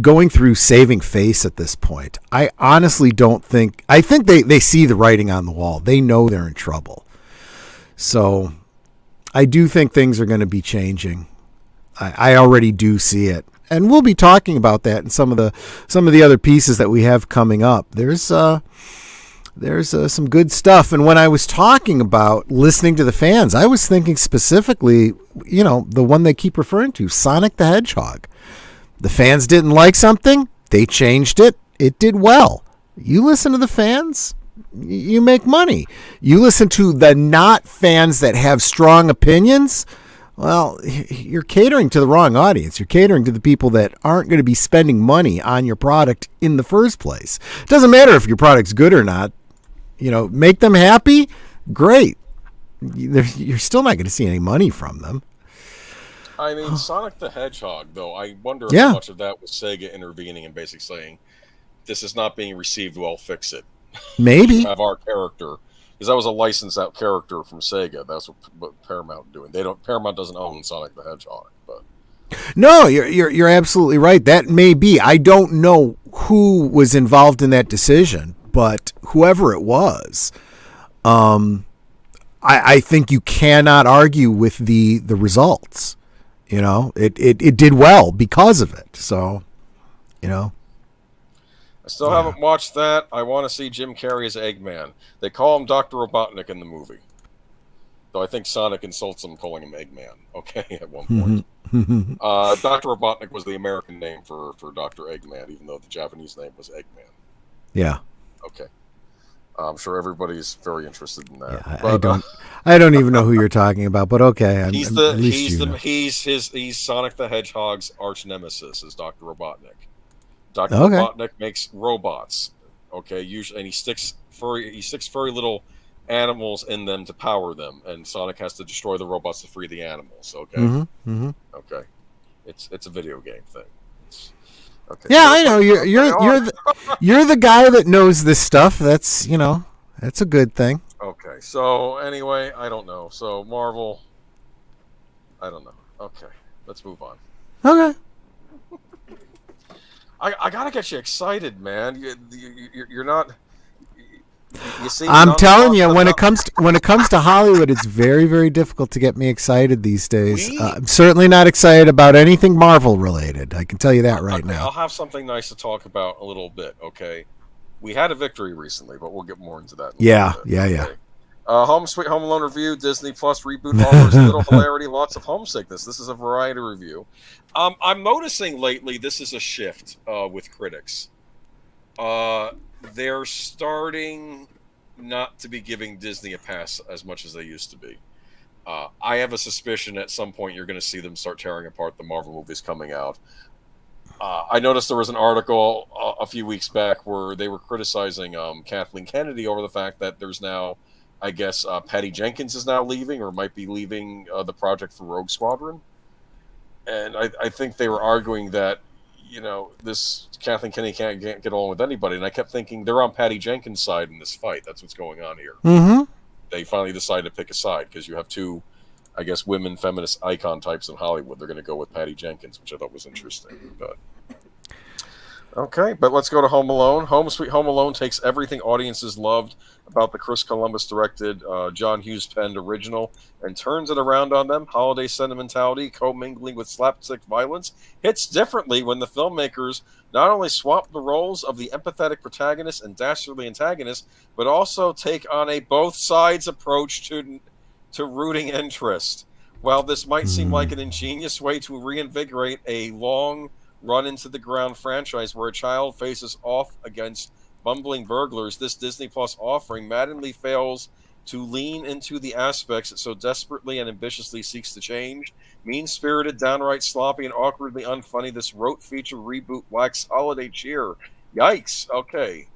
going through saving face at this point. I honestly don't think. I think they see the writing on the wall. They know they're in trouble. So I do think things are going to be changing. I already do see it, and we'll be talking about that in some of the other pieces that we have coming up. There's some good stuff, and when I was talking about listening to the fans, I was thinking specifically, the one they keep referring to, Sonic the Hedgehog. The fans didn't like something, they changed it. It did well. You listen to the fans, you make money. You listen to the not fans that have strong opinions. Well, you're catering to the wrong audience. You're catering to the people that aren't going to be spending money on your product in the first place. It doesn't matter if your product's good or not. Make them happy, great. You're still not going to see any money from them. I mean, Sonic the Hedgehog, though, I wonder how much of that was Sega intervening and basically saying, this is not being received well, fix it. Maybe. Have our character. Because that was a licensed out character from Sega. That's what Paramount doing. Paramount doesn't own Sonic the Hedgehog, but no, you're absolutely right. That may be. I don't know who was involved in that decision, but whoever it was, I think you cannot argue with the results. It did well because of it. So, I still haven't watched that. I want to see Jim Carrey as Eggman. They call him Dr. Robotnik in the movie. Though I think Sonic insults him calling him Eggman, okay, at one point. Dr. Robotnik was the American name for Dr. Eggman, even though the Japanese name was Eggman. Yeah. Okay. I'm sure everybody's very interested in that. Yeah, But I don't even know who you're talking about, but okay, he's at least you know. he's Sonic the Hedgehog's arch nemesis is Dr. Robotnik. Dr. Okay. Robotnik makes robots. Okay, usually, and he sticks furry little animals in them to power them, and Sonic has to destroy the robots to free the animals. Okay, Mm-hmm. Mm-hmm. okay, it's a video game thing. Okay, Yeah, you ever I know. played Sonic the Hedgehog? You're the guy that knows this stuff. That's that's a good thing. Okay, so anyway, I don't know. So Marvel, I don't know. Okay, let's move on. Okay. I gotta get you excited, man. You're not. You seem I'm telling you, nonplussed about. when it comes to Hollywood, it's very very difficult to get me excited these days. We I'm certainly not excited about anything Marvel related. I can tell you that right okay. now. I'll have something nice to talk about a little bit. Okay, we had a victory recently, but we'll get more into that in a little Yeah, bit. yeah. Okay. Home Sweet Home Alone review. Disney Plus reboot offers little hilarity, lots of homesickness. This is a variety review. I'm noticing lately this is a shift with critics. Uh, they're starting not to be giving Disney a pass as much as they used to be. I have a suspicion at some point you're going to see them start tearing apart the Marvel movies coming out. I noticed there was an article a few weeks back where they were criticizing Kathleen Kennedy over the fact that there's now, I guess, Patty Jenkins is now leaving or might be leaving the project for Rogue Squadron. And I think they were arguing that, this Kathleen Kennedy can't get along with anybody. And I kept thinking they're on Patty Jenkins' side in this fight. That's what's going on here. Mm-hmm. They finally decided to pick a side because you have two, I guess, women feminist icon types in Hollywood. They're going to go with Patty Jenkins, which I thought was interesting. But okay, but let's go to Home Alone. Home Sweet Home Alone takes everything audiences loved about the Chris Columbus directed, John Hughes penned original and turns it around on them. Holiday sentimentality commingling with slapstick violence hits differently when the filmmakers not only swap the roles of the empathetic protagonist and dastardly antagonist, but also take on a both sides approach to rooting interest. While this might seem like an ingenious way to reinvigorate a long run into the ground franchise where a child faces off against bumbling burglars, this Disney Plus offering maddeningly fails to lean into the aspects it so desperately and ambitiously seeks to change. Mean-spirited, downright sloppy, and awkwardly unfunny, this rote feature reboot lacks holiday cheer. Yikes. Okay.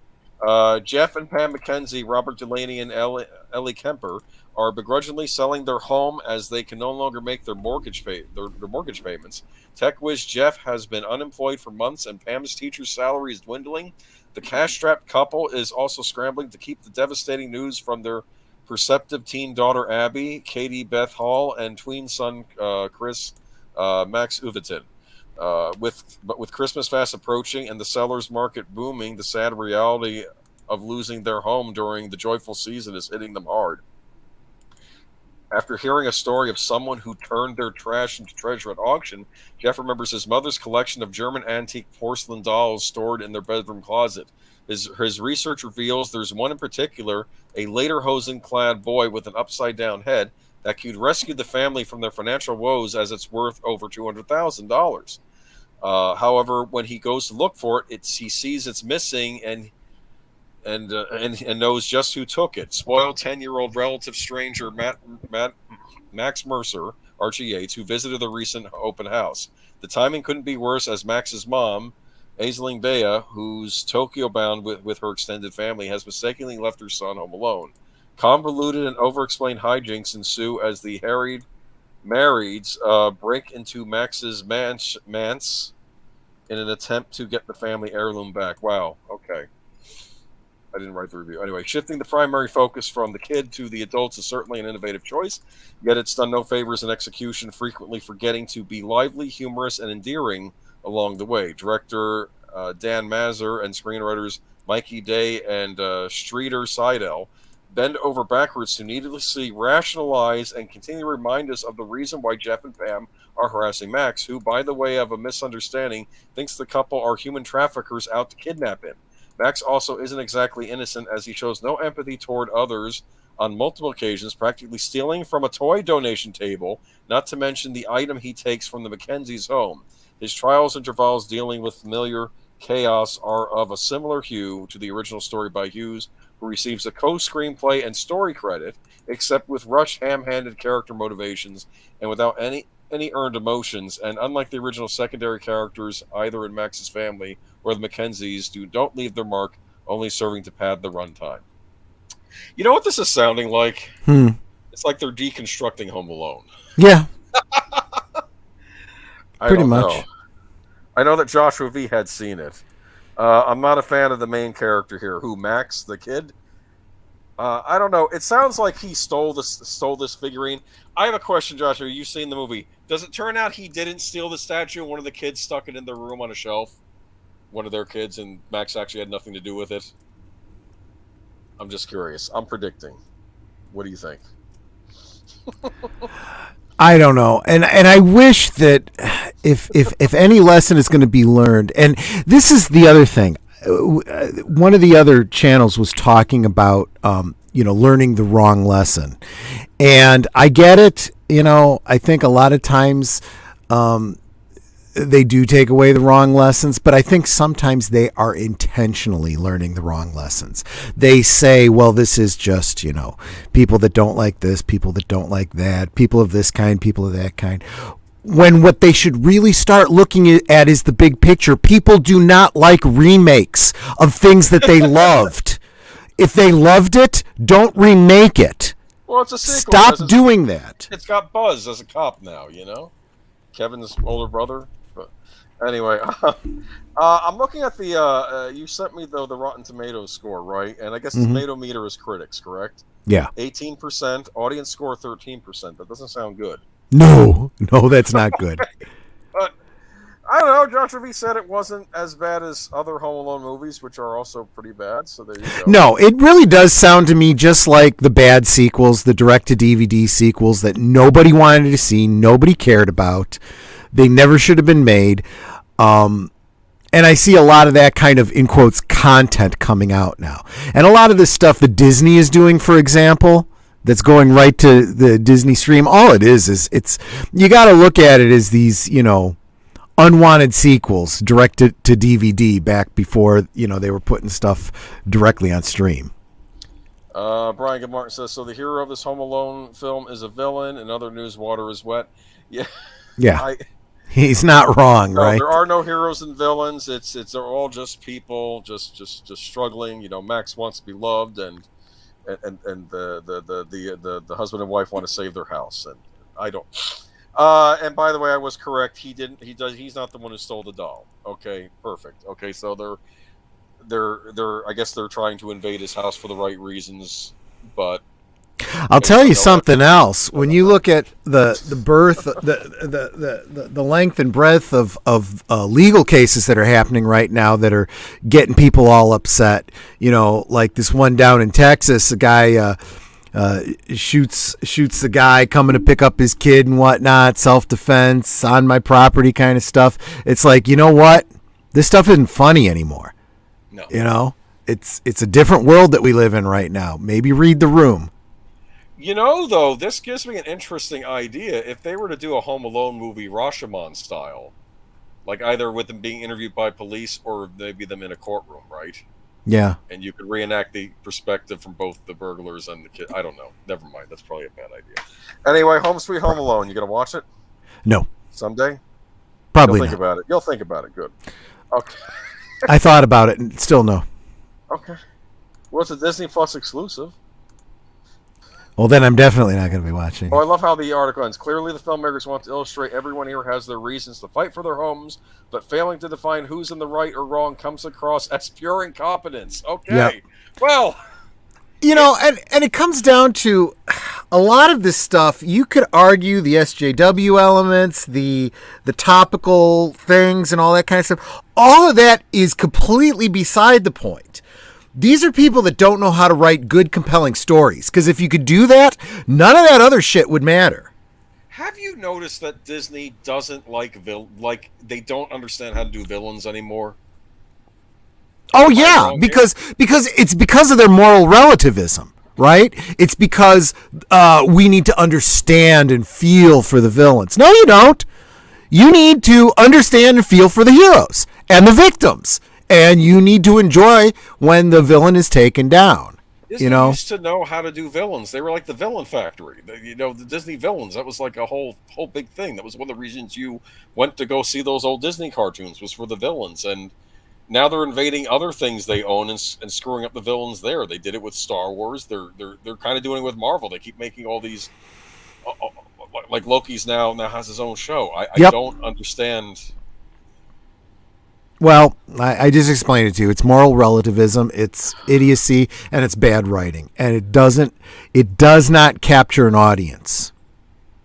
Jeff and Pam McKenzie, Robert Delaney, and Ellie Kemper are begrudgingly selling their home as they can no longer make their mortgage payments. Tech whiz Jeff has been unemployed for months, and Pam's teacher's salary is dwindling. The cash-strapped couple is also scrambling to keep the devastating news from their perceptive teen daughter Abby, Katie Beth Hall, and tween son Chris Max Uveton. With Christmas fast approaching and the seller's market booming, the sad reality of losing their home during the joyful season is hitting them hard. After hearing a story of someone who turned their trash into treasure at auction, Jeff remembers his mother's collection of German antique porcelain dolls stored in their bedroom closet. His research reveals there's one in particular, a lederhosen-clad boy with an upside-down head, that could rescue the family from their financial woes as it's worth over $200,000. However, when he goes to look for it, he sees it's missing and knows just who took it. Spoiled 10-year-old relative stranger Max Mercer, Archie Yates, who visited the recent open house. The timing couldn't be worse as Max's mom, Aisling Bea, who's Tokyo-bound with her extended family, has mistakenly left her son home alone. Convoluted and over-explained hijinks ensue as the harried marrieds break into Max's manse in an attempt to get the family heirloom back. Wow, okay. I didn't write the review. Anyway, shifting the primary focus from the kid to the adults is certainly an innovative choice, yet it's done no favors in execution, frequently forgetting to be lively, humorous, and endearing along the way. Director Dan Mazer and screenwriters Mikey Day and Streeter Seidel bend over backwards to needlessly rationalize and continue to remind us of the reason why Jeff and Pam are harassing Max, who, by the way of a misunderstanding, thinks the couple are human traffickers out to kidnap him. Max also isn't exactly innocent, as he shows no empathy toward others on multiple occasions, practically stealing from a toy donation table, not to mention the item he takes from the Mackenzie's home. His trials and travails dealing with familiar chaos are of a similar hue to the original story by Hughes, who receives a co-screenplay and story credit, except with rushed, ham-handed character motivations and without any earned emotions. And unlike the original, secondary characters, either in Max's family or the Mackenzies, don't leave their mark, only serving to pad the runtime. You know what this is sounding like? It's like they're deconstructing Home Alone. Yeah. Pretty much. I know that Joshua V had seen it. I'm not a fan of the main character here. Who, Max, the kid? I don't know. It sounds like he stole this figurine. I have a question, Joshua. You've seen the movie. Does it turn out he didn't steal the statue and one of the kids stuck it in their room on a shelf? One of their kids, and Max actually had nothing to do with it? I'm just curious. I'm predicting. What do you think? I don't know, and I wish that if any lesson is going to be learned, and this is the other thing, one of the other channels was talking about learning the wrong lesson, and I get it. I think a lot of times they do take away the wrong lessons, but I think sometimes they are intentionally learning the wrong lessons. They say, well, this is just, people that don't like this, people that don't like that, people of this kind, people of that kind. When what they should really start looking at is the big picture. People do not like remakes of things that they loved. If they loved it, don't remake it. Well, it's a sequel. Stop doing that. It's got Buzz as a cop now, Kevin's older brother. But anyway, I'm looking at the. You sent me the Rotten Tomatoes score, right? And I guess the tomato meter is critics, correct? Yeah. 18%. Audience score 13%. That doesn't sound good. No, that's not good. But I don't know. Joshua V said it wasn't as bad as other Home Alone movies, which are also pretty bad. So there you go. No, it really does sound to me just like the bad sequels, the direct-to-DVD sequels that nobody wanted to see, nobody cared about. They never should have been made. And I see a lot of that kind of, in quotes, content coming out now. And a lot of this stuff that Disney is doing, for example, that's going right to the Disney stream, all it is it's, you got to look at it as these, unwanted sequels directed to DVD back before, they were putting stuff directly on stream. Brian Goodmartin says, so the hero of this Home Alone film is a villain. In other news, water is wet. Yeah. Yeah. He's not wrong, no, right? There are no heroes and villains. They're all just people, just struggling. Max wants to be loved, and the husband and wife want to save their house, and I don't. And by the way, I was correct. He didn't. He's not the one who stole the doll. Okay, perfect. Okay, so they're. I guess they're trying to invade his house for the right reasons, but. I'll tell you something else. When you look at the birth, the length and breadth of legal cases that are happening right now that are getting people all upset, like this one down in Texas, a guy shoots the guy coming to pick up his kid and whatnot, self-defense, on my property kind of stuff. It's like, you know what? This stuff isn't funny anymore. No. It's a different world that we live in right now. Maybe read the room. Though, this gives me an interesting idea. If they were to do a Home Alone movie Rashomon style, like either with them being interviewed by police or maybe them in a courtroom, right? Yeah. And you could reenact the perspective from both the burglars and the kid. I don't know. Never mind. That's probably a bad idea. Anyway, Home Sweet Home Alone. You going to watch it? No. Someday? Probably You'll think about it. You'll think about it. Good. Okay. I thought about it and still no. Okay. Well, it's a Disney Plus exclusive. Well, then I'm definitely not going to be watching. Oh, I love how the article ends. Clearly, the filmmakers want to illustrate everyone here has their reasons to fight for their homes, but failing to define who's in the right or wrong comes across as pure incompetence. Okay. Yep. Well... and it comes down to a lot of this stuff. You could argue the SJW elements, the topical things and all that kind of stuff. All of that is completely beside the point. These are people that don't know how to write good, compelling stories. Because if you could do that, none of that other shit would matter. Have you noticed that Disney doesn't they don't understand how to do villains anymore? Oh yeah, because it's because of their moral relativism, right? It's because we need to understand and feel for the villains. No, you don't. You need to understand and feel for the heroes and the victims and you need to enjoy when the villain is taken down. Disney used to know how to do villains. They were like the villain factory. The Disney villains. That was like a whole big thing. That was one of the reasons you went to go see those old Disney cartoons, was for the villains. And now they're invading other things they own and screwing up the villains there. They did it with Star Wars. They're kind of doing it with Marvel. They keep making all these, like Loki's now has his own show. I don't understand. Well, I just explained it to you. It's moral relativism, it's idiocy, and it's bad writing. And it does not capture an audience.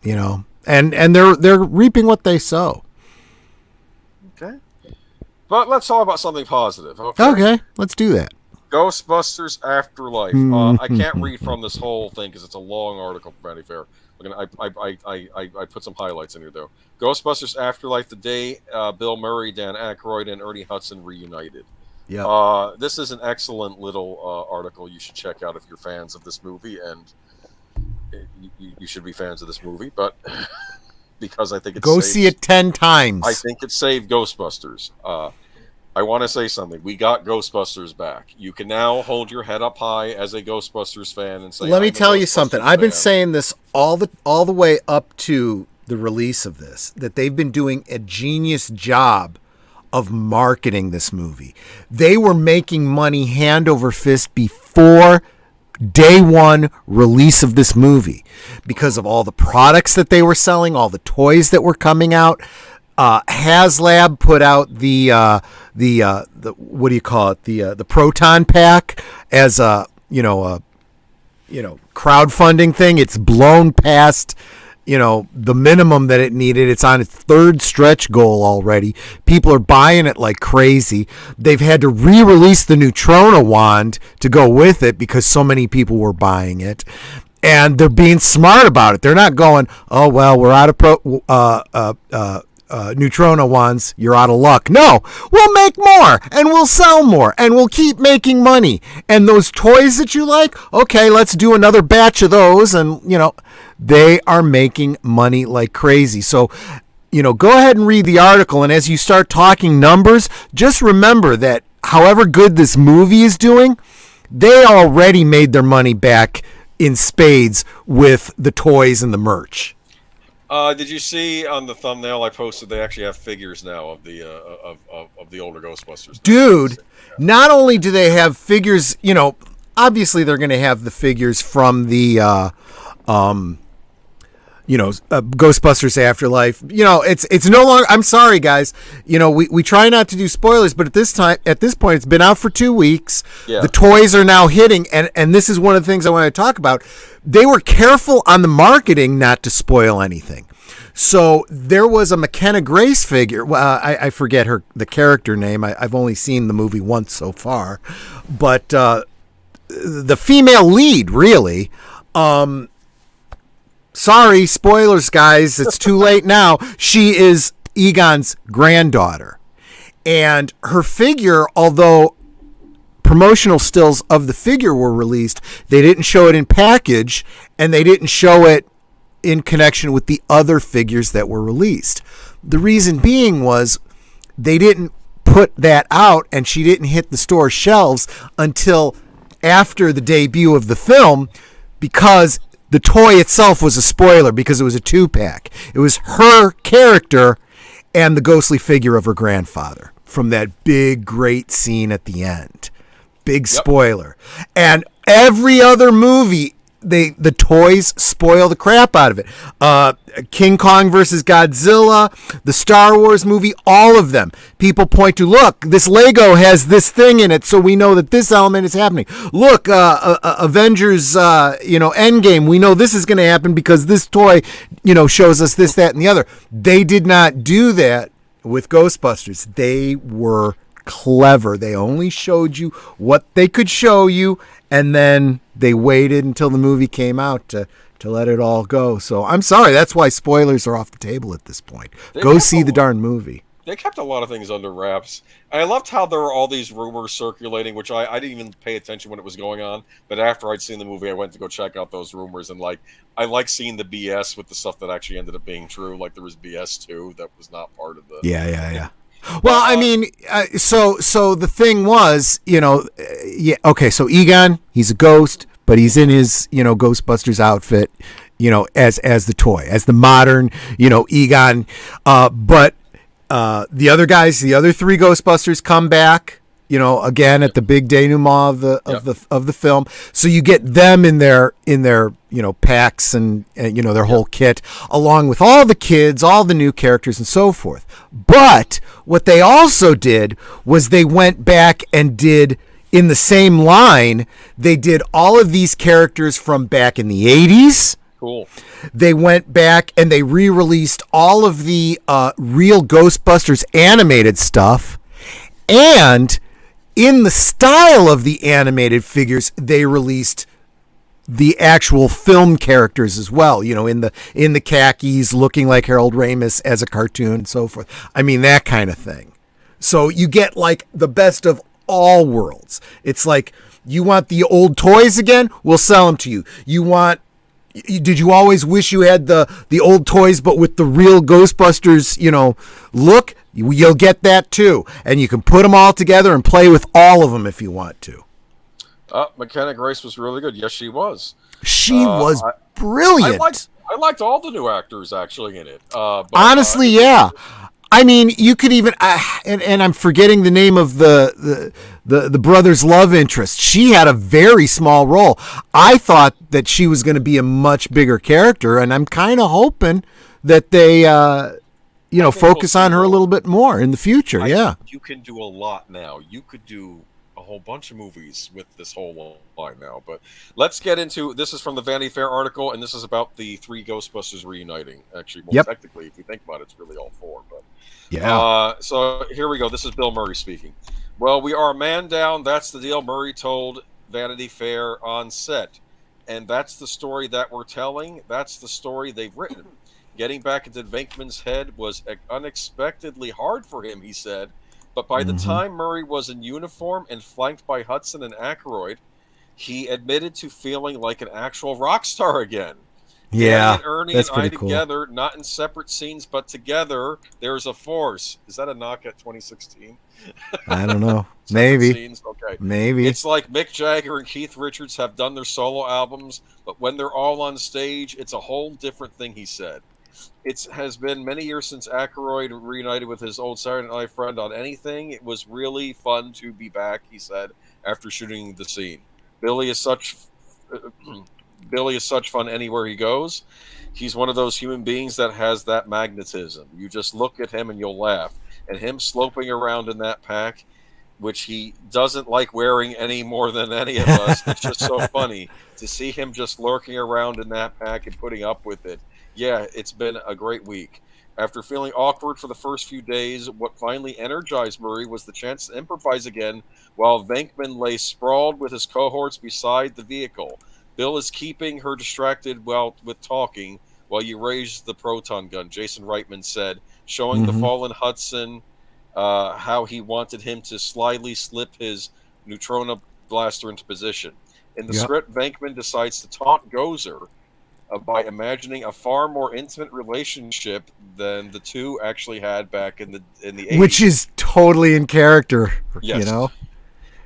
And they're reaping what they sow. Okay. But let's talk about something positive. Okay, let's do that. Ghostbusters Afterlife. I can't read from this whole thing because it's a long article from Vanity Fair. I put some highlights in here, though. Ghostbusters Afterlife, the day Bill Murray, Dan Aykroyd, and Ernie Hudson reunited. Yeah. This is an excellent little article you should check out if you're fans of this movie, and you should be fans of this movie, but because I think see it 10 times. I think it saved Ghostbusters. I want to say something. We got Ghostbusters back. You can now hold your head up high as a Ghostbusters fan and say, let me tell you something. I've been saying this all the way up to the release of this, that they've been doing a genius job of marketing this movie. They were making money hand over fist before day one release of this movie because of all the products that they were selling, all the toys that were coming out. HasLab put out the what do you call it, the proton pack as a crowdfunding thing. It's blown past the minimum that it needed. It's on its third stretch goal already. People are buying it like crazy. They've had to re-release the Neutrona wand to go with it because so many people were buying it. And they're being smart about it. They're not going, oh well, we're out of Neutrona wands, you're out of luck. No, we'll make more and we'll sell more and we'll keep making money. And those toys that you like, okay, let's do another batch of those. And they are making money like crazy. So go ahead and read the article, and as you start talking numbers, just remember that however good this movie is doing, they already made their money back in spades with the toys and the merch. Did you see on the thumbnail I posted? They actually have figures now of the of the older Ghostbusters. Dude, not only do they have figures, obviously they're going to have the figures from the Ghostbusters Afterlife. It's no longer. I'm sorry, guys. We try not to do spoilers, but at this point, it's been out for 2 weeks. Yeah. The toys are now hitting, and this is one of the things I want to talk about. They were careful on the marketing not to spoil anything. So there was a McKenna Grace figure. Well, I forget the character name. I've only seen the movie once so far, but the female lead, really. Sorry, spoilers, guys. It's too late now. She is Egon's granddaughter. And her figure, although promotional stills of the figure were released, they didn't show it in package, and they didn't show it in connection with the other figures that were released. The reason being was they didn't put that out, and she didn't hit the store shelves until after the debut of the film, because the toy itself was a spoiler, because it was a 2-pack. It was her character and the ghostly figure of her grandfather from that big, great scene at the end. Big spoiler. And every other movie, the toys spoil the crap out of it. King Kong versus Godzilla, the Star Wars movie, all of them. People point to, look, this Lego has this thing in it, so we know that this element is happening. Look, Avengers, Endgame, we know this is going to happen because this toy, shows us this, that, and the other. They did not do that with Ghostbusters. They were clever. They only showed you what they could show you, and then they waited until the movie came out to let it all go. So I'm sorry, that's why spoilers are off the table at this point. Go see the darn movie. They kept a lot of things under wraps. I loved how there were all these rumors circulating, which I didn't even pay attention when it was going on. But after I'd seen the movie, I went to go check out those rumors, and I like seeing the BS with the stuff that actually ended up being true. Like there was BS too that was not part of the. Yeah. Well, But I mean, so the thing was, yeah, okay. So Egon, he's a ghost, but he's in his Ghostbusters outfit, as the toy, as the modern Egon. But the other guys, the other three Ghostbusters come back. Again at the big denouement of the film. So you get them in their packs and their whole kit, along with all the kids, all the new characters, and so forth. But what they also did was they went back and did, in the same line, they did all of these characters from back in the 80s. cool. They went back and they re-released all of the real Ghostbusters animated stuff, and in the style of the animated figures, they released the actual film characters as well. In the khakis, looking like Harold Ramis as a cartoon and so forth. I mean, that kind of thing. So you get like the best of all worlds. It's like, you want the old toys again? We'll sell them to you. Did you always wish you had the old toys but with the real Ghostbusters, look? You'll get that too. And you can put them all together and play with all of them if you want to. McKenna Grace was really good. Yes, she was. She was brilliant. I liked all the new actors actually in it. But, honestly, yeah. I mean, you could even, and I'm forgetting the name of the brother's love interest. She had a very small role. I thought that she was going to be a much bigger character, and I'm kind of hoping that they, focus on her a little bit more in the future. Yeah, you can do a lot now. You could do a whole bunch of movies with this whole line now. But let's get into this. Is from the Vanity Fair article, and this is about the three Ghostbusters reuniting. Actually, technically, if you think about it, it's really all four. But yeah. So here we go. This is Bill Murray speaking. Well, we are a man down. That's the deal. Murray told Vanity Fair on set, and that's the story that we're telling. That's the story they've written. Getting back into Venkman's head was unexpectedly hard for him, he said. But by the time Murray was in uniform and flanked by Hudson and Aykroyd, he admitted to feeling like an actual rock star again. Yeah, and Ernie that's and I pretty cool. together, not in separate scenes, but together, there's a force. Is that a knock at 2016? I don't know. Maybe. Scenes? Okay. Maybe. It's like Mick Jagger and Keith Richards have done their solo albums, but when they're all on stage, it's a whole different thing, he said. It has been many years since Aykroyd reunited with his old Saturday Night Live friend on anything. It was really fun to be back, he said, after shooting the scene. Billy is such fun anywhere he goes. He's one of those human beings that has that magnetism. You just look at him and you'll laugh. And him sloping around in that pack, which he doesn't like wearing any more than any of us, it's just so funny to see him just lurking around in that pack and putting up with it. Yeah, it's been a great week. After feeling awkward for the first few days, what finally energized Murray was the chance to improvise again while Venkman lay sprawled with his cohorts beside the vehicle. Bill is keeping her distracted with talking while you raise the proton gun, Jason Reitman said, showing the fallen Hudson how he wanted him to slyly slip his neutrino blaster into position. In the script, Venkman decides to taunt Gozer by imagining a far more intimate relationship than the two actually had back in the 80s. Which is totally in character, yes.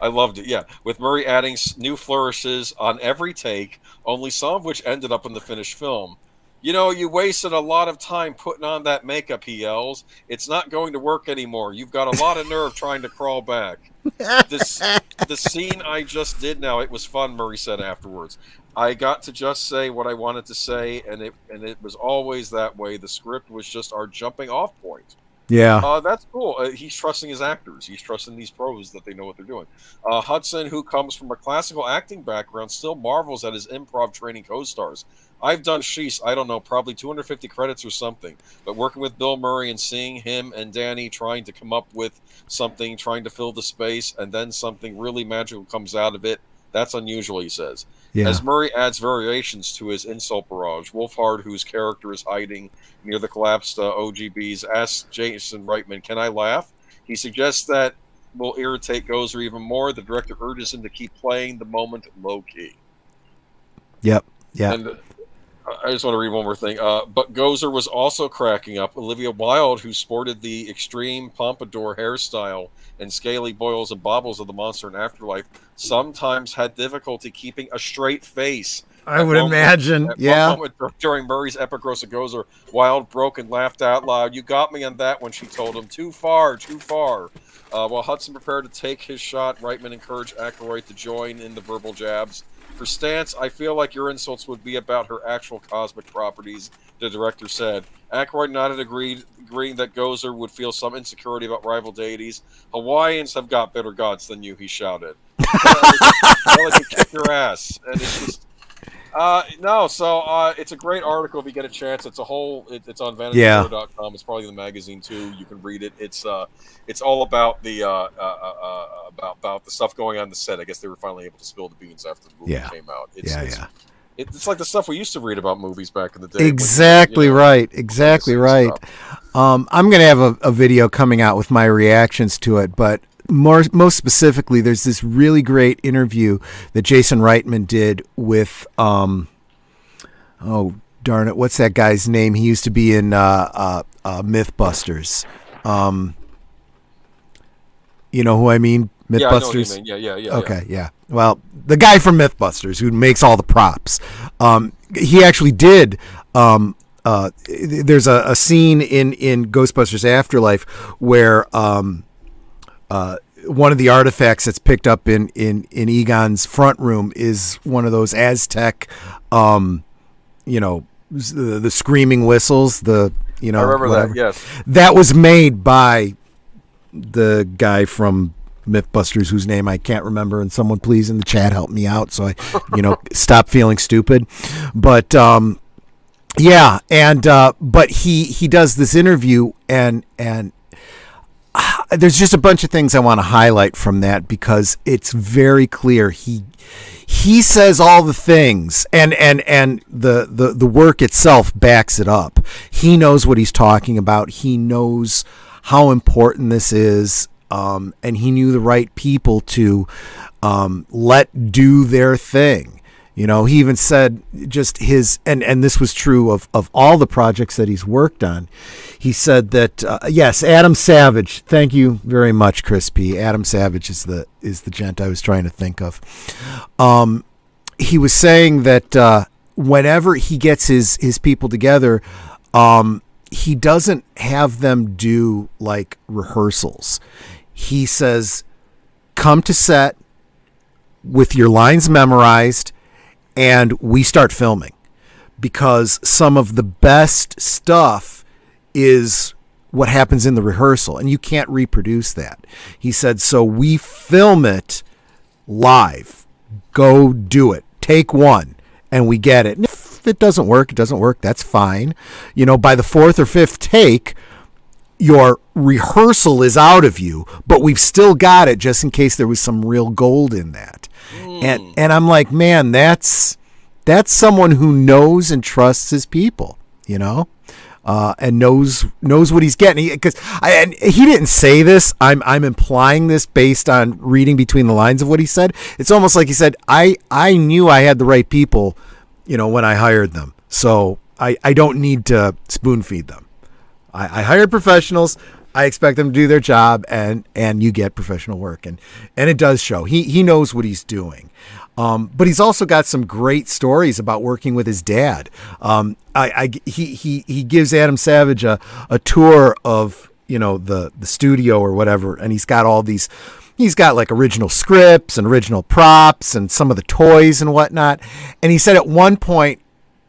I loved it, yeah. With Murray adding new flourishes on every take, only some of which ended up in the finished film. You wasted a lot of time putting on that makeup, he yells. It's not going to work anymore. You've got a lot of nerve trying to crawl back. The scene I just did now, it was fun, Murray said afterwards. I got to just say what I wanted to say, and it was always that way. The script was just our jumping off point. Yeah. That's cool. He's trusting his actors. He's trusting these pros that they know what they're doing. Hudson, who comes from a classical acting background, still marvels at his improv training co-stars. I've done, I don't know, probably 250 credits or something. But working with Bill Murray and seeing him and Danny trying to come up with something, trying to fill the space, and then something really magical comes out of it, that's unusual, he says. Yeah. As Murray adds variations to his insult barrage, Wolfhard, whose character is hiding near the collapsed OGBs, asks Jason Reitman, "Can I laugh?" He suggests that will irritate Gozer even more. The director urges him to keep playing the moment low-key. Yep. Yeah. And I just want to read one more thing. But Gozer was also cracking up. Olivia Wilde, who sported the extreme pompadour hairstyle and scaly boils and bobbles of the monster in Afterlife, sometimes had difficulty keeping a straight face. I would imagine, yeah. One moment during Murray's epic roast of Gozer, Wilde broke and laughed out loud. You got me on that when she told him, too far, too far. While Hudson prepared to take his shot, Reitman encouraged Aykroyd to join in the verbal jabs. For Stantz, I feel like your insults would be about her actual cosmic properties, the director said. Aykroyd nodded, agreeing that Gozer would feel some insecurity about rival deities. Hawaiians have got better gods than you, he shouted. Well, they can kick your ass. And it's just... it's a great article if you get a chance. It's it's on VanityFair.com. It's probably in the magazine too. You can read it. It's all about the about the stuff going on the set. I guess they were finally able to spill the beans after the movie came out. It's like the stuff we used to read about movies back in the day. Exactly right. Exactly right. I'm going to have a video coming out with my reactions to it, but most specifically, there's this really great interview that Jason Reitman did with, oh darn it, what's that guy's name? He used to be in Mythbusters. You know who I mean? Mythbusters. Yeah. Okay, yeah. Well, the guy from Mythbusters who makes all the props. He actually did. There's a scene in Ghostbusters Afterlife where one of the artifacts that's picked up in Egon's front room is one of those Aztec, the screaming whistles. I remember that. Yes, that was made by the guy from Mythbusters, whose name I can't remember, and someone please in the chat help me out so I, stop feeling stupid. But but he does this interview and there's just a bunch of things I want to highlight from that because it's very clear he says all the things and the work itself backs it up. He knows what he's talking about. He knows how important this is, and he knew the right people to let do their thing. He even said just his, and this was true of all the projects that he's worked on. He said that, yes, Adam Savage, thank you very much, Chris P. Adam Savage is the gent I was trying to think of. He was saying that whenever he gets his people together, he doesn't have them do like rehearsals. He says, come to set with your lines memorized, and we start filming, because some of the best stuff is what happens in the rehearsal, and you can't reproduce that. He said, so we film it live. Go do it. Take one, and we get it. And if it doesn't work, it doesn't work. That's fine. By the fourth or fifth take, your rehearsal is out of you, but we've still got it just in case there was some real gold in that. And I'm like, man, that's someone who knows and trusts his people, and knows what he's getting. Because he didn't say this. I'm implying this based on reading between the lines of what he said. It's almost like he said, I knew I had the right people, when I hired them. So I don't need to spoon feed them. I hired professionals. I expect them to do their job, and you get professional work, and it does show. He knows what he's doing, but he's also got some great stories about working with his dad. He gives Adam Savage a tour of the studio or whatever, and he's got all these. He's got like original scripts and original props and some of the toys and whatnot. And he said at one point,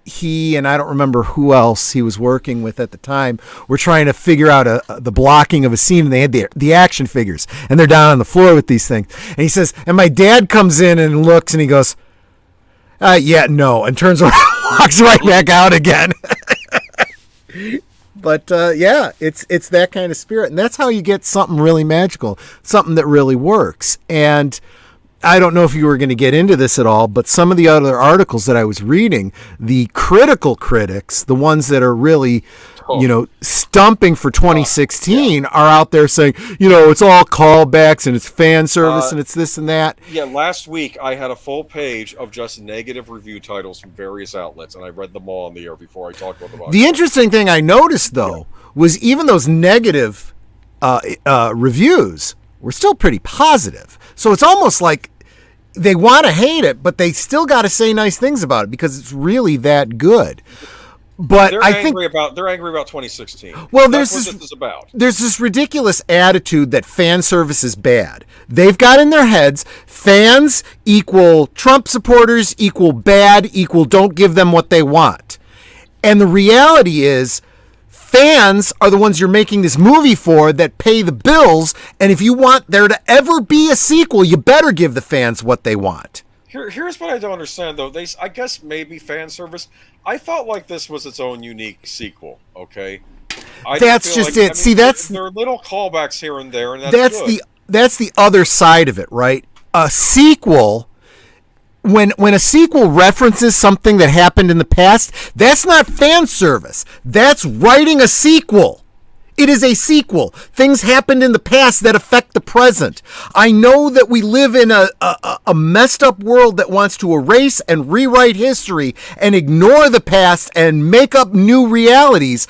he and I don't remember who else he was working with at the time were trying to figure out the blocking of a scene, and they had the action figures, and they're down on the floor with these things. And he says, and my dad comes in and looks, and he goes, no, and turns around and walks right back out again. But it's that kind of spirit, and that's how you get something really magical, something that really works. And I don't know if you were going to get into this at all, but some of the other articles that I was reading, the critical critics, the ones that are really, stumping for 2016 are out there saying, it's all callbacks and it's fan service and it's this and that. Yeah, last week I had a full page of just negative review titles from various outlets, and I read them all on the air before I talked about them. The interesting thing I noticed, though, was even those negative reviews were still pretty positive. So it's almost like they want to hate it, but they still got to say nice things about it because it's really that good. But they're angry about 2016. Well, that's what this is about. There's this ridiculous attitude that fan service is bad. They've got in their heads fans equal Trump supporters equal bad equal don't give them what they want. And the reality is fans are the ones you're making this movie for that pay the bills. And if you want there to ever be a sequel, you better give the fans what they want. Here's what I don't understand, though. I guess maybe fan service. I felt like this was its own unique sequel. Okay, that's just it. See, there are little callbacks here and there, and that's the other side of it, right? A sequel. When a sequel references something that happened in the past, that's not fan service. That's writing a sequel. It is a sequel. Things happened in the past that affect the present. I know that we live in a messed up world that wants to erase and rewrite history and ignore the past and make up new realities,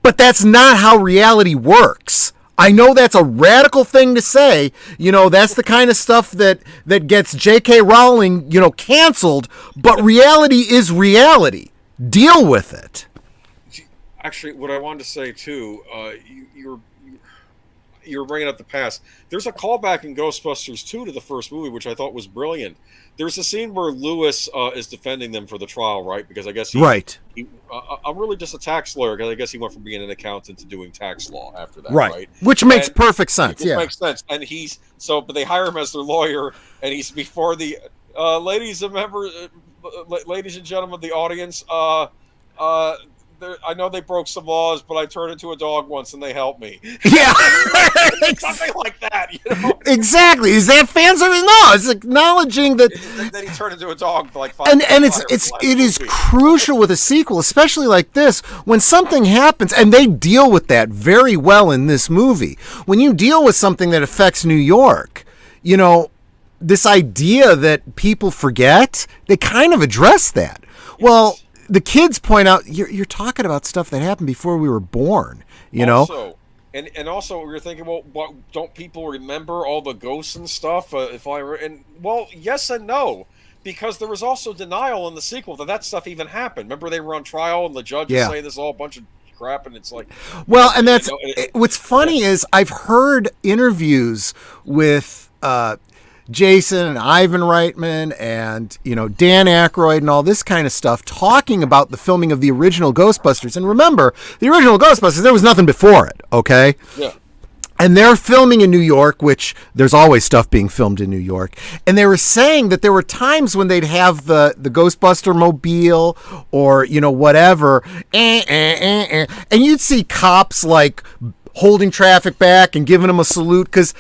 but that's not how reality works. I know that's a radical thing to say. That's the kind of stuff that gets J.K. Rowling, canceled, but reality is reality. Deal with it. Actually, what I wanted to say too, you're bringing up the past. There's a callback in Ghostbusters 2 to the first movie, which I thought was brilliant. There's a scene where Lewis is defending them for the trial, right? Because I guess I'm really just a tax lawyer, because I guess he went from being an accountant to doing tax law after that, right? Which makes perfect sense. Which makes sense. And but they hire him as their lawyer, and he's before the ladies and gentlemen of the audience. I know they broke some laws, but I turned into a dog once and they helped me. Yeah. Something like that, Exactly. Is that fan service? No, it's acknowledging that. Then he turned into a dog for like 5 And it is crucial with a sequel, especially like this, when something happens, and they deal with that very well in this movie. When you deal with something that affects New York, this idea that people forget, they kind of address that. Yes. Well, the kids point out you're talking about stuff that happened before we were born, know. And also you're thinking, well, don't people remember all the ghosts and stuff? Yes and no, because there was also denial in the sequel that stuff even happened. Remember, they were on trial and the judge was saying this is all a bunch of crap, and it's like, well, and that's what's funny is I've heard interviews with Jason and Ivan Reitman and Dan Aykroyd and all this kind of stuff talking about the filming of the original Ghostbusters. And remember, the original Ghostbusters, there was nothing before it, okay? Yeah. And they're filming in New York, which there's always stuff being filmed in New York. And they were saying that there were times when they'd have the Ghostbuster mobile or whatever, and you'd see cops like holding traffic back and giving them a salute because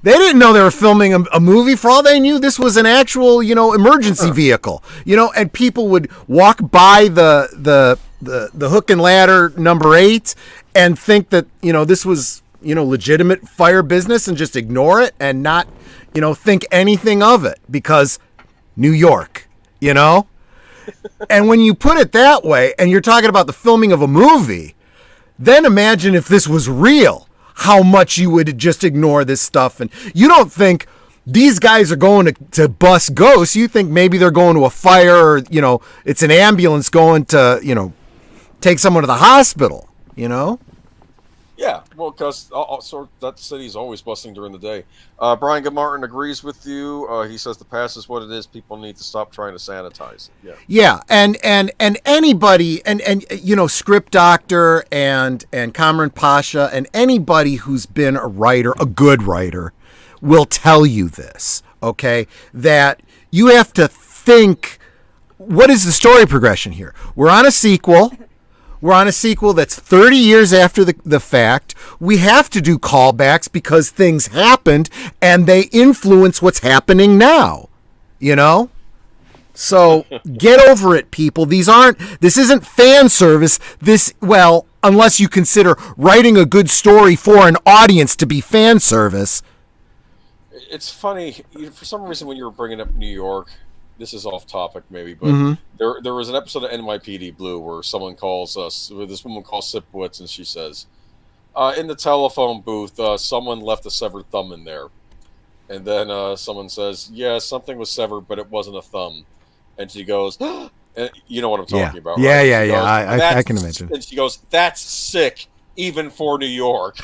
they didn't know they were filming a movie. For all they knew, this was an actual, emergency vehicle. And people would walk by the hook and ladder number 8 and think that, this was, legitimate fire business and just ignore it and not, think anything of it because New York, And when you put it that way and you're talking about the filming of a movie, then imagine if this was real. How much you would just ignore this stuff. And you don't think these guys are going to bust ghosts. You think maybe they're going to a fire or, it's an ambulance going to, take someone to the hospital, Yeah, well, because that city's always busting during the day. Brian Martin agrees with you. He says the past is what it is. People need to stop trying to sanitize it. Yeah, and anybody, and Script Doctor and Cameron Pasha and anybody who's been a writer, a good writer, will tell you this, okay? That you have to think, what is the story progression here? We're on a sequel. We're on a sequel that's 30 years after the fact. We have to do callbacks because things happened and they influence what's happening now. You know? So get over it, people. This isn't fan service. Unless you consider writing a good story for an audience to be fan service. It's funny, for some reason when you were bringing up New York, this is off topic maybe, but there was an episode of NYPD Blue where this woman calls Sipowicz, and she says, in the telephone booth, someone left a severed thumb in there. And then someone says, yeah, something was severed, but it wasn't a thumb. And she goes, and you know what I'm talking about, right? Yeah. I can imagine. And she goes, that's sick, even for New York.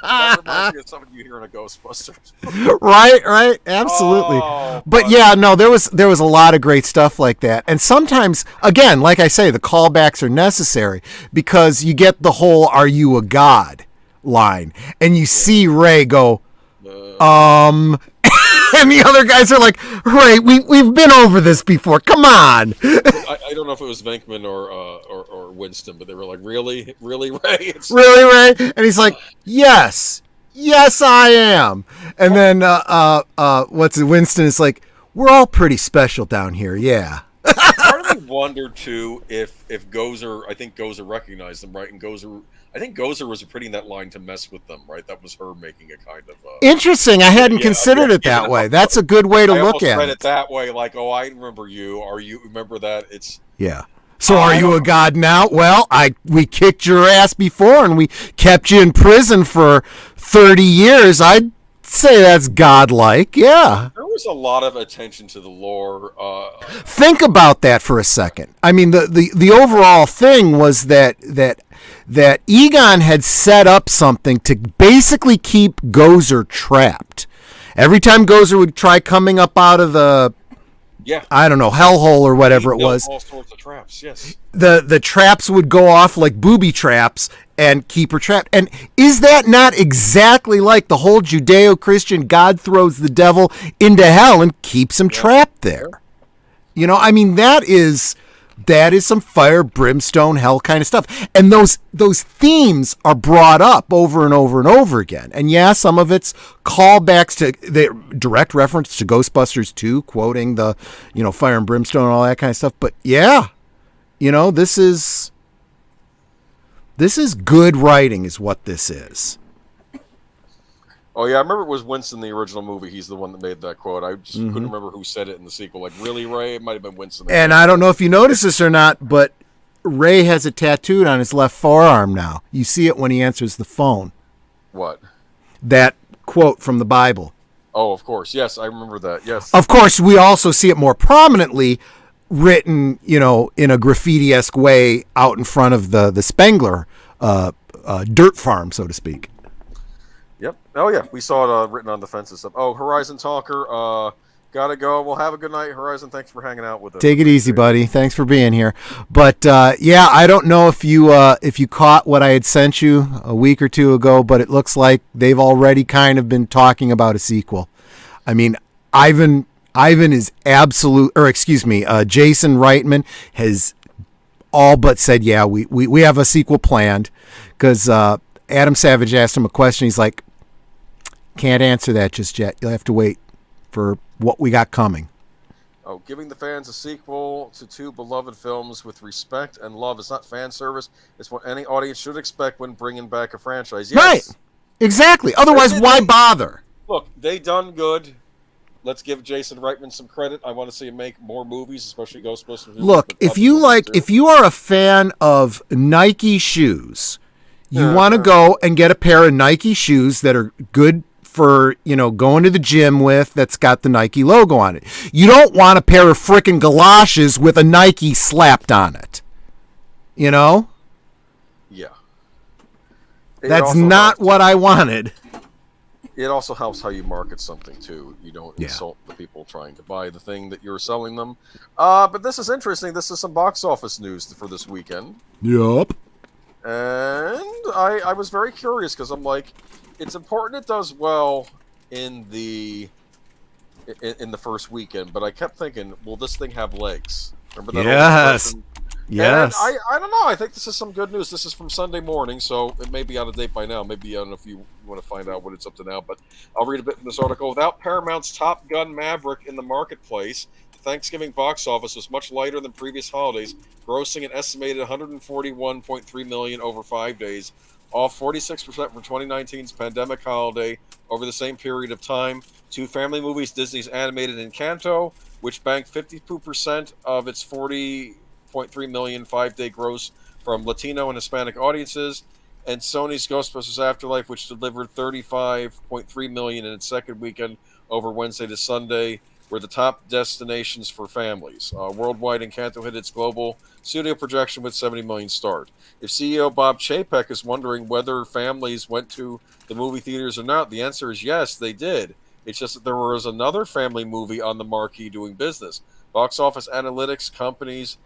That reminds me of something you hear in a Ghostbusters. Right, absolutely. But yeah, no, there was a lot of great stuff like that. And sometimes, again, like I say, the callbacks are necessary because you get the whole "Are you a god?" line, and you see Ray go, and the other guys are like, Ray, we've been over this before. Come on. I don't know if it was Venkman or Winston, but they were like, really, Ray? Really, Ray? And he's like, yes, I am. And then Winston is like, we're all pretty special down here, yeah. Part of me wondered too if Gozer, I think Gozer recognized them, right? And I think Gozer was repeating that line to mess with them, right? That was her making a kind of interesting. I hadn't considered it that way. That's a good way to look at it. I read it that way, like, oh, I remember you. Remember that? Yeah. So are you a god now? Well, we kicked your ass before and we kept you in prison for 30 years. I'd say that's godlike. Yeah. There was a lot of attention to the lore. Think about that for a second. I mean, the overall thing was that Egon had set up something to basically keep Gozer trapped. Every time Gozer would try coming up out of the hellhole or whatever it was, all sorts of traps. Yes, the traps would go off like booby traps and keep her trapped. And is that not exactly like the whole Judeo-Christian God throws the devil into hell and keeps him trapped there? You know, I mean, that is some fire, brimstone, hell kind of stuff. And those themes are brought up over and over and over again. And yeah, some of it's callbacks to the direct reference to Ghostbusters 2, quoting the, fire and brimstone and all that kind of stuff. But yeah, this is good writing is what this is. Oh, yeah, I remember it was Winston, the original movie. He's the one that made that quote. I just couldn't remember who said it in the sequel. Like, really, Ray? It might have been Winston. And I don't know if you notice this or not, but Ray has it tattooed on his left forearm now. You see it when he answers the phone. What? That quote from the Bible. Oh, of course. Yes, I remember that. Yes. Of course, we also see it more prominently written, in a graffiti-esque way out in front of the Spengler dirt farm, so to speak. Yep. Oh, yeah. We saw it written on the fence and stuff. Oh, Horizon Talker, gotta go. Well, have a good night, Horizon. Thanks for hanging out with us. Take it easy, buddy. Thanks for being here. But, yeah, I don't know if you caught what I had sent you a week or two ago, but it looks like they've already kind of been talking about a sequel. I mean, Jason Reitman has all but said, yeah, we have a sequel planned, because Adam Savage asked him a question. He's like, can't answer that just yet. You'll have to wait for what we got coming. Oh, giving the fans a sequel to two beloved films with respect and love is not fan service. It's what any audience should expect when bringing back a franchise. Yes. Right. Exactly. Otherwise, why bother? Look, they done good. Let's give Jason Reitman some credit. I want to see him make more movies, especially Ghostbusters. Look, if you are a fan of Nike shoes, you want to go and get a pair of Nike shoes that are good for, going to the gym with, that's got the Nike logo on it. You don't want a pair of frickin' galoshes with a Nike slapped on it. Yeah. That's not what I wanted. It also helps how you market something, too. You don't insult the people trying to buy the thing that you're selling them. But this is interesting. This is some box office news for this weekend. Yup. And I was very curious, because I'm like, it's important it does well in the first weekend, but I kept thinking, will this thing have legs? Remember that? Yes. And Yes. I don't know. I think this is some good news. This is from Sunday morning, so it may be out of date by now. Maybe I don't know if you want to find out what it's up to now, but I'll read a bit from this article. Without Paramount's Top Gun Maverick in the marketplace, the Thanksgiving box office was much lighter than previous holidays, grossing an estimated 141.3 million over 5 days, off 46% from 2019's pandemic holiday. Over the same period of time, two family movies, Disney's animated Encanto, which banked 52% of its 40.3 million 5-day gross from Latino and Hispanic audiences, and Sony's Ghostbusters Afterlife, which delivered 35.3 million in its second weekend over Wednesday to Sunday, were the top destinations for families. Worldwide, Encanto hit its global studio projection with 70 million start. If CEO Bob Chapek is wondering whether families went to the movie theaters or not, the answer is yes, they did. It's just that there was another family movie on the marquee doing business. Box office analytics companies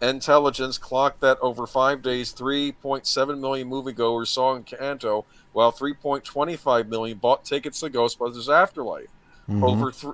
Intelligence clocked that over 5 days, 3.7 million moviegoers saw Encanto, while 3.25 million bought tickets to Ghostbusters Afterlife. Mm-hmm.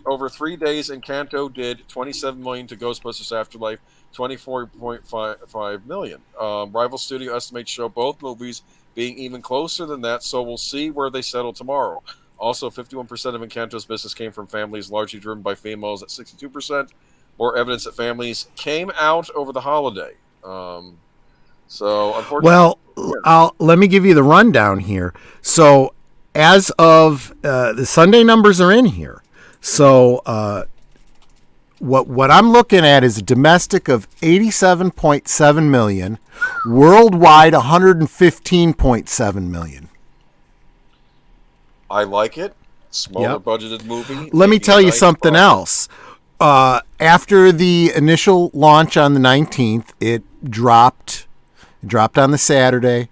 Over 3 days, Encanto did 27 million to Ghostbusters Afterlife, 24.5 million. Rival studio estimates show both movies being even closer than that, so we'll see where they settle tomorrow. Also, 51% of Encanto's business came from families, largely driven by females at 62%. More evidence that families came out over the holiday. So, unfortunately... Well, let me give you the rundown here. So, as of the Sunday numbers are in here. So, what I'm looking at is a domestic of 87.7 million, worldwide 115.7 million. I like it. Smaller budgeted movie. Let me tell you something else. After the initial launch on the 19th, it dropped on the Saturday,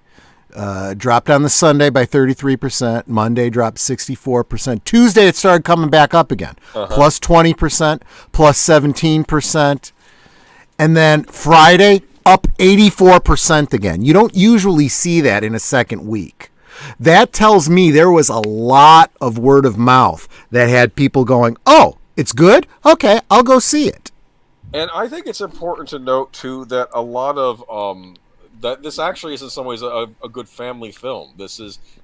dropped on the Sunday by 33%. Monday dropped 64%. Tuesday, it started coming back up again, plus 20%, plus 17%. And then Friday, up 84% again. You don't usually see that in a second week. That tells me there was a lot of word of mouth that had people going, oh, it's good? Okay, I'll go see it. And I think it's important to note, too, that a lot of... that this actually is in some ways a good family film.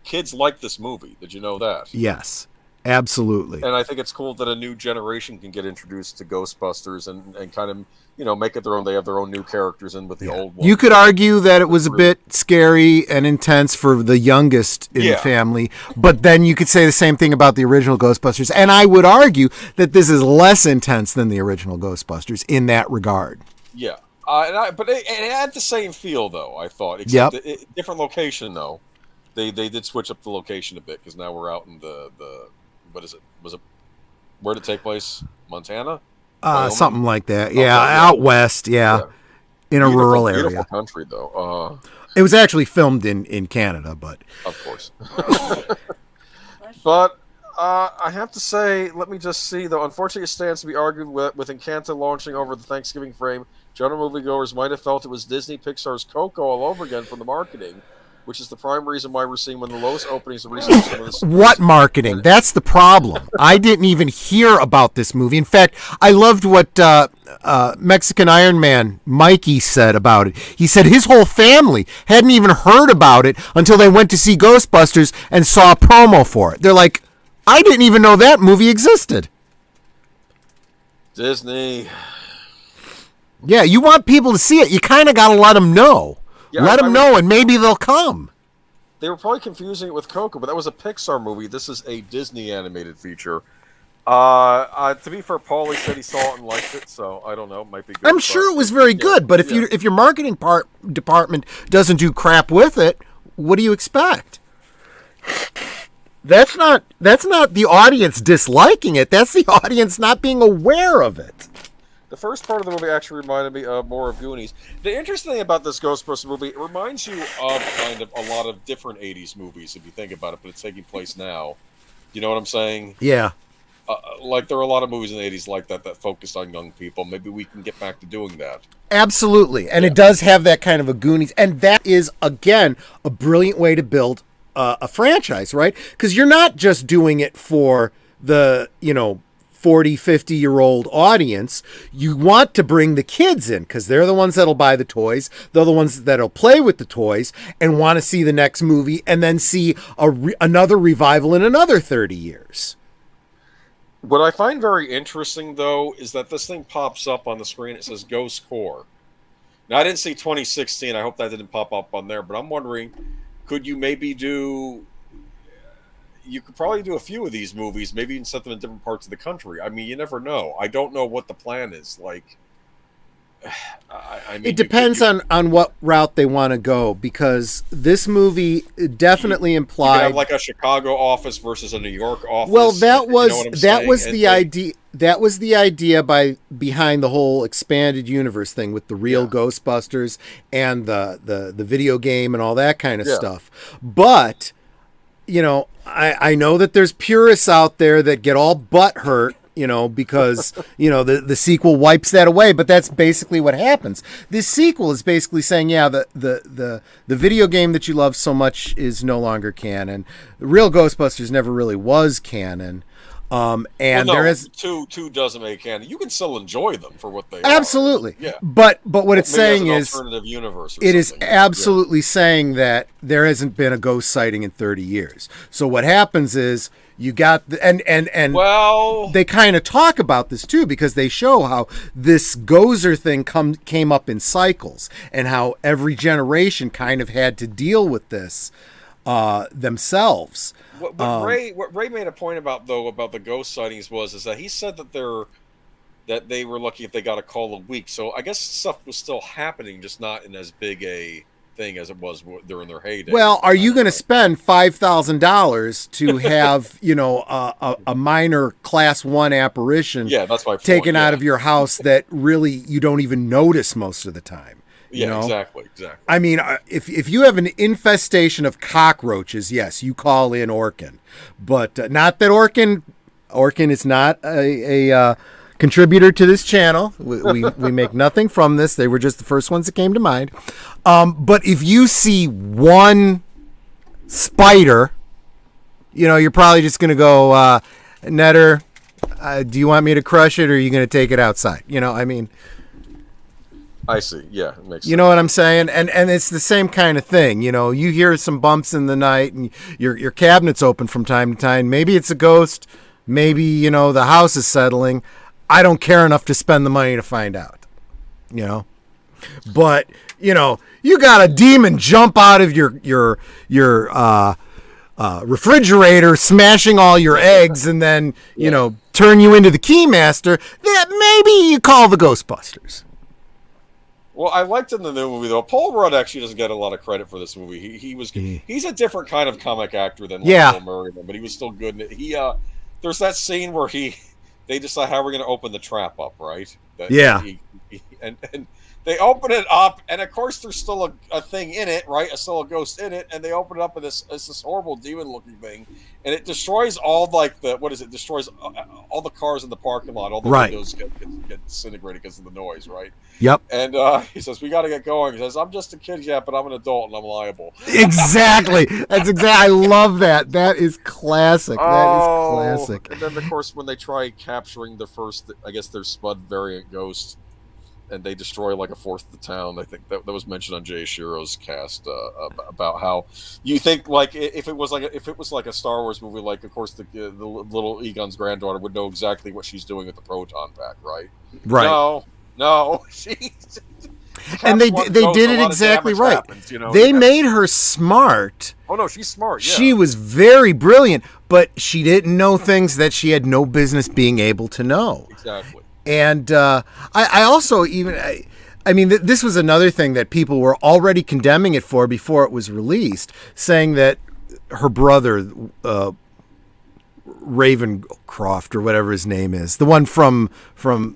Kids like this movie. Did you know that? Yes, absolutely. And I think it's cool that a new generation can get introduced to Ghostbusters and kind of, make it their own. They have their own new characters in with the old ones. You could argue that it was a bit scary and intense for the youngest in the family, but then you could say the same thing about the original Ghostbusters. And I would argue that this is less intense than the original Ghostbusters in that regard. Yeah. But it had the same feel, though, I thought. Except different location, though. They did switch up the location a bit, because now we're out in the what is it? Where did it take place? Montana? Something like that. Yeah, out west, in a rural area. Beautiful country, though. It was actually filmed in Canada, but... Of course. But... I have to say, let me just see, though. Unfortunately, it stands to be argued with Encanto launching over the Thanksgiving frame. General moviegoers might have felt it was Disney Pixar's Coco all over again from the marketing, which is the prime reason why we're seeing one of the lowest openings of recent years. What marketing? That's the problem. I didn't even hear about this movie. In fact, I loved what Mexican Iron Man Mikey said about it. He said his whole family hadn't even heard about it until they went to see Ghostbusters and saw a promo for it. They're like, I didn't even know that movie existed. Disney. Yeah, you want people to see it. You kind of got to let them know. Yeah, let them know, and maybe they'll come. They were probably confusing it with Coco, but that was a Pixar movie. This is a Disney animated feature. To be fair, Paulie said he saw it and liked it, so I don't know. It might be good. I'm sure it was very good, but if your marketing department doesn't do crap with it, what do you expect? That's not the audience disliking it. That's the audience not being aware of it. The first part of the movie actually reminded me more of Goonies. The interesting thing about this Ghostbusters movie, it reminds you of kind of a lot of different 80s movies, if you think about it, but it's taking place now. You know what I'm saying? Yeah. Like, there are a lot of movies in the 80s like that focused on young people. Maybe we can get back to doing that. Absolutely. And it does have that kind of a Goonies. And that is, again, a brilliant way to build a franchise, right? Because you're not just doing it for the, 40, 50-year-old audience. You want to bring the kids in because they're the ones that'll buy the toys. They're the ones that'll play with the toys and want to see the next movie and then see another revival in another 30 years. What I find very interesting, though, is that this thing pops up on the screen. It says Ghost Core. Now, I didn't see 2016. I hope that didn't pop up on there. But I'm wondering, could you maybe do... You could probably do a few of these movies, maybe even set them in different parts of the country. I mean, you never know. I don't know what the plan is. Like, I mean, it depends on what route they want to go, because this movie definitely implied you could have like a Chicago office versus a New York office. Well, that was the idea. That was the idea behind the whole expanded universe thing with the real Ghostbusters and the video game and all that kind of stuff. But I know that there's purists out there that get all butthurt, because, the sequel wipes that away. But that's basically what happens. This sequel is basically saying, the video game that you love so much is no longer canon. The real Ghostbusters never really was canon. There is two doesn't make canon. You can still enjoy them for what they absolutely are. Yeah. But what it's saying is alternative universe. It is absolutely saying that there hasn't been a ghost sighting in 30 years. So what happens is you got they kind of talk about this too, because they show how this Gozer thing came up in cycles and how every generation kind of had to deal with this themselves. What Ray made a point about the ghost sightings is that he said that they were lucky if they got a call a week. So I guess stuff was still happening, just not in as big a thing as it was during their heyday. Well, are you going to spend $5,000 to have a minor class 1 apparition taken out of your house that really you don't even notice most of the time? Exactly. I mean, if you have an infestation of cockroaches, yes, you call in Orkin. But not that Orkin is not a contributor to this channel. We make nothing from this. They were just the first ones that came to mind. But if you see one spider, you're probably just going to go, Netter, do you want me to crush it, or are you going to take it outside? I mean... I see. Yeah, it makes sense. You know what I'm saying? And it's the same kind of thing. You hear some bumps in the night and your cabinet's open from time to time. Maybe it's a ghost. Maybe, the house is settling. I don't care enough to spend the money to find out. But, you got a demon jump out of your refrigerator, smashing all your eggs, and then, turn you into the Keymaster. That maybe you call the Ghostbusters. Well, I liked in the new movie, though. Paul Rudd actually doesn't get a lot of credit for this movie. He's a different kind of comic actor than Bill Murray, but he was still good. And there's that scene where they decide how we're going to open the trap up, right? And they open it up, and of course there's still a thing in it, right? Still a ghost in it, and they open it up, and it's this horrible demon-looking thing, and it destroys destroys all the cars in the parking lot. All the windows get disintegrated because of the noise, right? Yep. And he says, "We got to get going." He says, "I'm just a kid yet, but I'm an adult and I'm liable." Exactly. That's exactly. I love that. That is classic. That is classic. And then, of course, when they try capturing the first, I guess their Spud variant ghost, and they destroy like a fourth of the town. I think that was mentioned on Jay Shiro's cast about how you think like if it was like a Star Wars movie, like of course the little Egon's granddaughter would know exactly what she's doing with the proton pack, right? Right. No, and they did it exactly right. Happens, they made her smart. Oh no, she's smart. Yeah. She was very brilliant, but she didn't know things that she had no business being able to know. Exactly. And I also this was another thing that people were already condemning it for before it was released, saying that her brother, Ravencroft or whatever his name is, the one from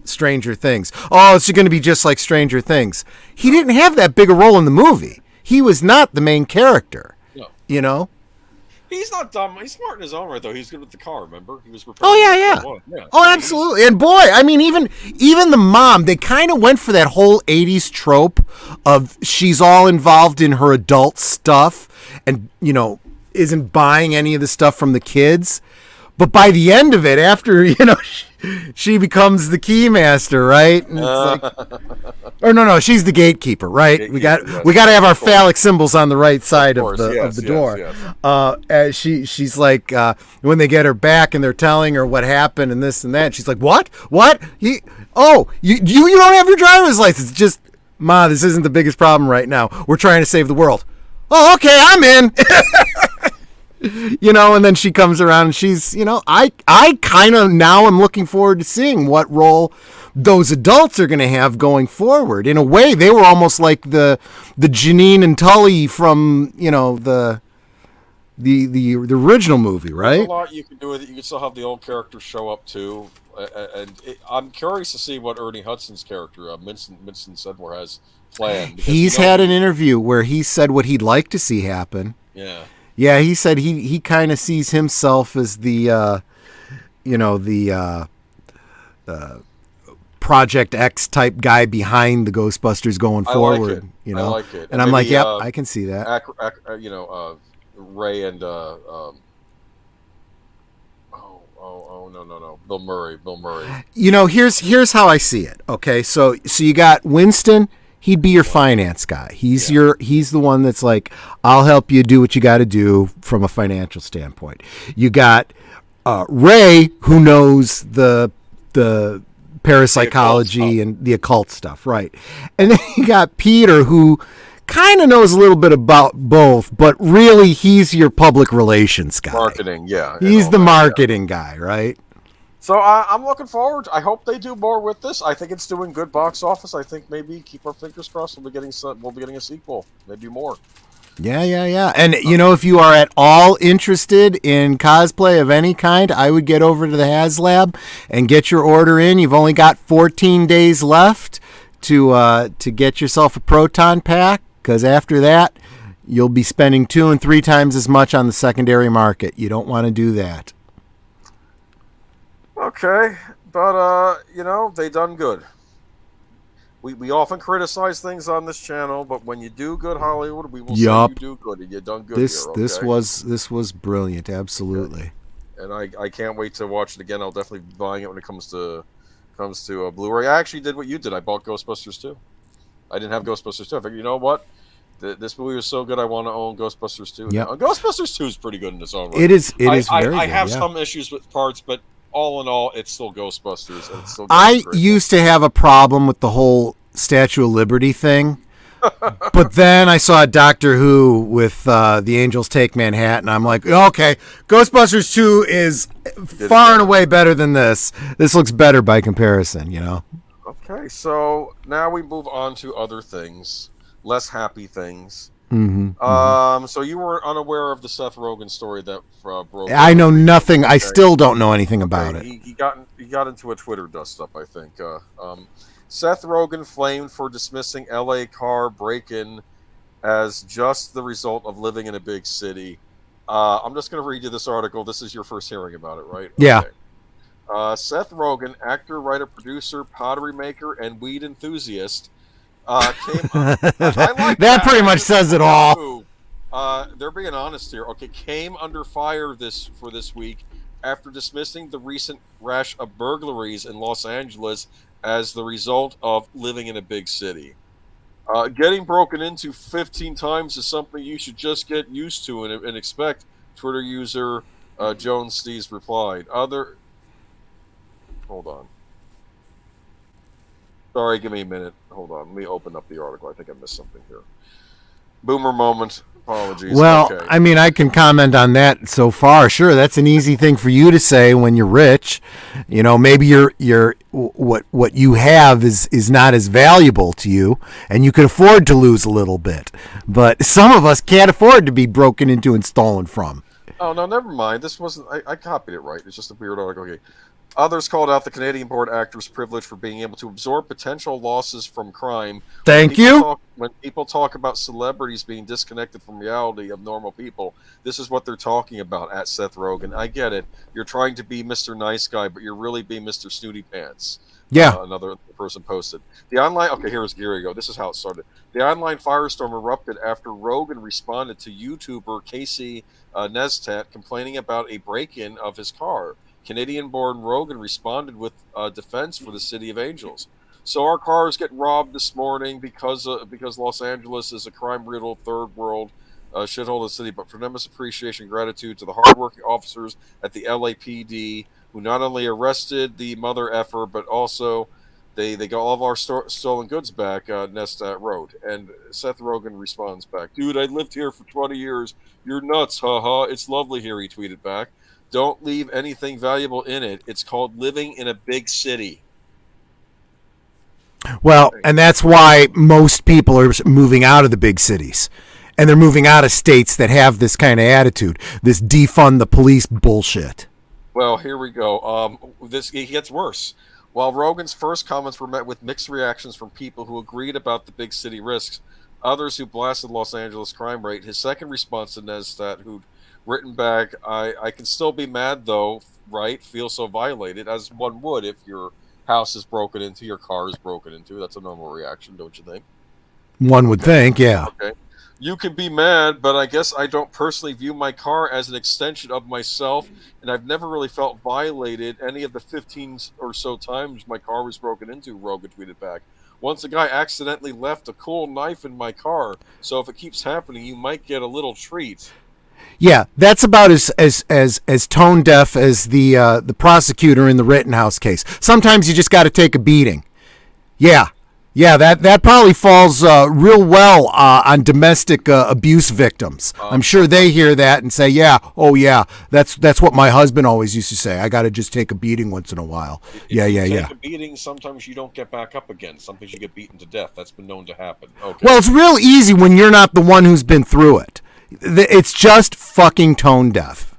Stranger Things. Oh, it's going to be just like Stranger Things. He didn't have that big a role in the movie. He was not the main character. No. He's not dumb. He's smart in his own right, though. He's good with the car, remember? He was repairing yeah. Oh, absolutely. And boy, I mean, even the mom, they kind of went for that whole 80s trope of she's all involved in her adult stuff and, isn't buying any of the stuff from the kids. But by the end of it, after she becomes the keymaster, right? And it's like, or no, she's the gatekeeper, right? Gatekeeper, we got to have our of course. phallic symbols on the right side of the Yes, door. yes. She's like, when they get her back and they're telling her what happened and this and that, she's like, what? You don't have your driver's license? Just, Ma, this isn't the biggest problem right now. We're trying to save the world. Oh, okay, I'm in. And then she comes around and she's, I kind of now am looking forward to seeing what role those adults are going to have going forward. In a way, they were almost like the Janine and Tully from, the original movie, right? There's a lot you can do with it. You can still have the old characters show up too. I'm curious to see what Ernie Hudson's character, Winston Sedmore, has planned. He's had an interview where he said what he'd like to see happen. Yeah. Yeah, he said he kind of sees himself as the, Project X type guy behind the Ghostbusters going forward. I like it. And I'm like, yep, I can see that. Ray and no, Bill Murray. Here's how I see it. Okay, so you got Winston. He'd be your finance guy. He's the one that's like, I'll help you do what you got to do from a financial standpoint. You got Ray, who knows the parapsychology and the occult stuff, right? And then you got Peter, who kind of knows a little bit about both, but really he's your public relations guy. Marketing, yeah. He's the marketing guy, right? So I'm looking forward. I hope they do more with this. I think it's doing good box office. I think maybe keep our fingers crossed. We'll be getting a sequel, maybe more. Yeah. And if you are at all interested in cosplay of any kind, I would get over to the HasLab and get your order in. You've only got 14 days left to get yourself a proton pack, because after that, you'll be spending 2 and 3 times as much on the secondary market. You don't want to do that. Okay, but they done good. We often criticize things on this channel, but when you do good Hollywood, we will say you do good, and you done good. This was brilliant, absolutely. And I can't wait to watch it again. I'll definitely be buying it when it comes to Blu-ray. I actually did what you did. I bought Ghostbusters 2. I didn't have Ghostbusters 2. I figured, you know what? This movie was so good, I want to own Ghostbusters 2. Yep. Ghostbusters 2 is pretty good in its own way. It is very good. I have some issues with parts, but all in all, it's still Ghostbusters. And it's still I used to have a problem with the whole Statue of Liberty thing, but then I saw Doctor Who with The Angels Take Manhattan. I'm like, okay, Ghostbusters 2 is far and away better than this. This looks better by comparison, Okay, so now we move on to other things, less happy things. So you were unaware of the Seth Rogen story that broke. I know nothing. I still don't know anything about it. He got into a Twitter dust-up, I think. Seth Rogen flamed for dismissing L.A. car break-in as just the result of living in a big city. I'm just going to read you this article. This is your first hearing about it, right? Yeah. Okay. Seth Rogen, actor, writer, producer, pottery maker, and weed enthusiast, that pretty much says it all. They're being honest here. Okay, came under fire for this week after dismissing the recent rash of burglaries in Los Angeles as the result of living in a big city. Getting broken into 15 times is something you should just get used to and expect, Twitter user Jones Stees replied. Hold on. Sorry, give me a minute. Hold on. Let me open up the article. I think I missed something here. Boomer moment. Apologies. Well, okay. I mean, I can comment on that so far. Sure, that's an easy thing for you to say when you're rich. Maybe your what you have is not as valuable to you, and you can afford to lose a little bit. But some of us can't afford to be broken into and stolen from. Oh, no, never mind. This wasn't... I copied it right. It's just a weird article. Okay. Others called out the Canadian-born actor's privilege for being able to absorb potential losses from crime. Thank you. when people talk about celebrities being disconnected from reality of normal people, this is what they're talking about at Seth Rogen. I get it. You're trying to be Mr. Nice Guy, but you're really being Mr. Snooty Pants. Yeah. Another person posted. The online, okay, here we go. This is how it started. The online firestorm erupted after Rogen responded to YouTuber Casey Neistat complaining about a break-in of his car. Canadian-born Rogen responded with defense for the City of Angels. So our cars get robbed this morning because Los Angeles is a crime-riddled third world shithole of the city. But tremendous appreciation and gratitude to the hardworking officers at the LAPD who not only arrested the mother effer, but also they got all of our stolen goods back, Nestat wrote. And Seth Rogen responds back, dude, I lived here for 20 years. You're nuts, haha. It's lovely here, he tweeted back. Don't leave anything valuable in it. It's called living in a big city. Well, and that's why most people are moving out of the big cities. And they're moving out of states that have this kind of attitude, this defund the police bullshit. Well, here we go. It gets worse. While Rogen's first comments were met with mixed reactions from people who agreed about the big city risks, others who blasted Los Angeles crime rate, his second response to Neistat, who'd written back, I can still be mad though, right? Feel so violated, as one would if your house is broken into, your car is broken into. That's a normal reaction, don't you think? One would think, yeah. Okay. You can be mad, but I guess I don't personally view my car as an extension of myself, and I've never really felt violated any of the 15 or so times my car was broken into, Rogen tweeted back. Once a guy accidentally left a cool knife in my car, so if it keeps happening, you might get a little treat. Yeah, that's about as tone deaf as the prosecutor in the Rittenhouse case. Sometimes you just got to take a beating. Yeah, that probably falls real well on domestic abuse victims. I'm sure they hear that and say, yeah, that's what my husband always used to say. I got to just take a beating once in a while. If you take a beating, sometimes you don't get back up again. Sometimes you get beaten to death. That's been known to happen. Okay. Well, it's real easy when you're not the one who's been through it. It's just fucking tone deaf.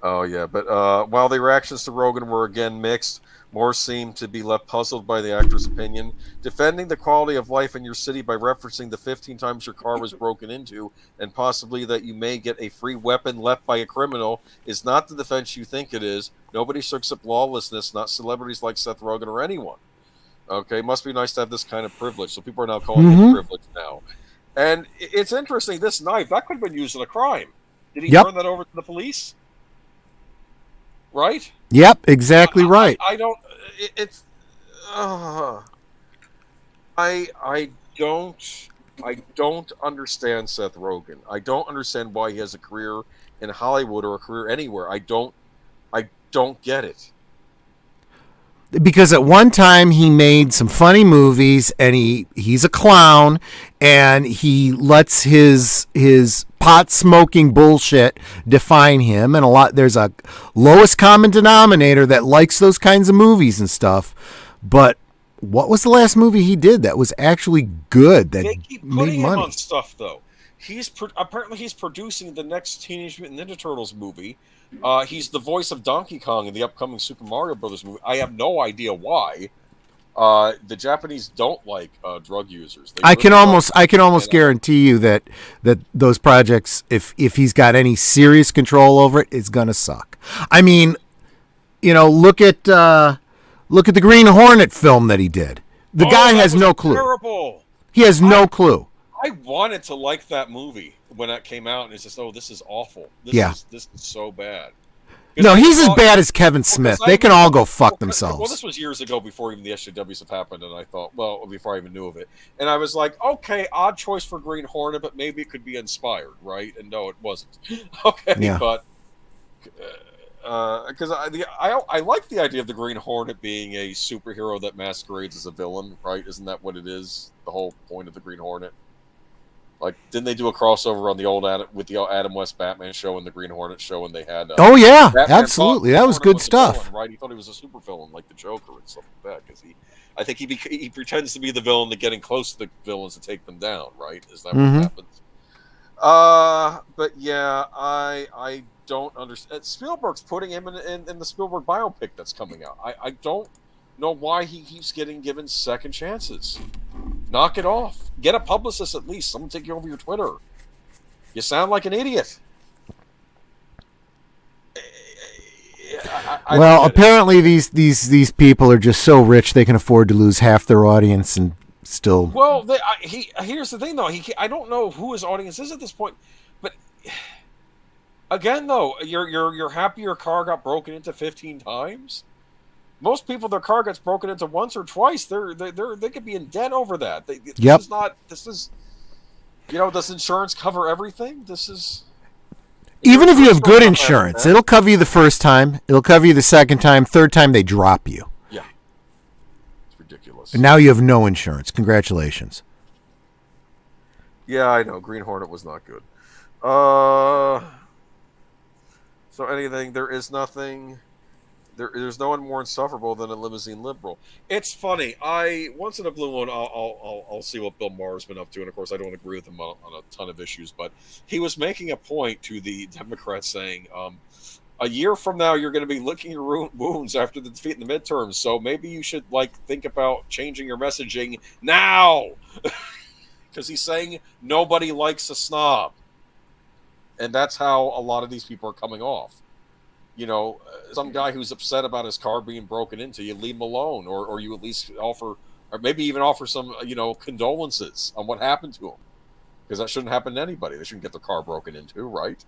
Oh, yeah. But while the reactions to Rogen were again mixed, more seemed to be left puzzled by the actor's opinion. Defending the quality of life in your city by referencing the 15 times your car was broken into and possibly that you may get a free weapon left by a criminal is not the defense you think it is. Nobody soaks up lawlessness, not celebrities like Seth Rogen or anyone. Okay, must be nice to have this kind of privilege. So people are now calling it privilege now. And it's interesting, this knife, that could have been used in a crime. Did he turn that over to the police? Right? Yep, exactly right. I don't. It's. I don't understand Seth Rogen. I don't understand why he has a career in Hollywood or a career anywhere. I don't get it. Because at one time he made some funny movies and he's a clown and he lets his pot smoking bullshit define him, and there's a lowest common denominator that likes those kinds of movies and stuff. But what was the last movie he did that was actually good that they keep made putting money? Him on stuff though. Apparently he's producing the next Teenage Mutant Ninja Turtles movie. He's the voice of Donkey Kong in the upcoming Super Mario Brothers movie. I have no idea why. The Japanese don't like drug users. I can almost guarantee you that those projects, if he's got any serious control over it, it's gonna suck. I mean, look at the Green Hornet film that he did. The guy has no clue. Terrible. He has no clue. I wanted to like that movie when it came out, and it's just, this is awful. This is so bad. No, he's as bad as Kevin Smith. They can all go fuck themselves. Well, this was years ago before even the SJWs have happened, and I thought, before I even knew of it. And I was like, okay, odd choice for Green Hornet, but maybe it could be inspired, right? And no, it wasn't. Okay, yeah. But because I like the idea of the Green Hornet being a superhero that masquerades as a villain, right? Isn't that what it is? The whole point of the Green Hornet. Like, didn't they do a crossover on the old Adam West Batman show and the Green Hornet show, and they had? Oh yeah, absolutely, that was good stuff. Villain, right? He thought he was a super villain, like the Joker and stuff like that. Because I think he pretends to be the villain to getting close to the villains to take them down. Right? Is that what happens? But yeah, I don't understand. Spielberg's putting him in the Spielberg biopic that's coming out. I don't know why he keeps getting given second chances. Knock it off. Get a publicist at least. Someone take you over your Twitter. You sound like an idiot. Well, apparently these people are just so rich they can afford to lose half their audience and still. Well, here's the thing though. I don't know who his audience is at this point, but again though, you're happy your car got broken into 15 times. Most people, their car gets broken into once or twice. They could be in debt over that. This is does insurance cover everything? This is. Even if you have good insurance, it'll cover you the first time. It'll cover you the second time. Third time, they drop you. Yeah. It's ridiculous. And now you have no insurance. Congratulations. Yeah, I know. Green Hornet was not good. So anything, there is nothing. There's no one more insufferable than a limousine liberal. It's funny. Once in a blue moon, I'll see what Bill Maher's been up to, and of course I don't agree with him on a ton of issues. But he was making a point to the Democrats, saying, "A year from now, you're going to be licking your wounds after the defeat in the midterms. So maybe you should think about changing your messaging now," because he's saying nobody likes a snob, and that's how a lot of these people are coming off. Some guy who's upset about his car being broken into, you leave him alone, or you at least offer, or maybe even offer some, condolences on what happened to him, because that shouldn't happen to anybody. They shouldn't get their car broken into, right?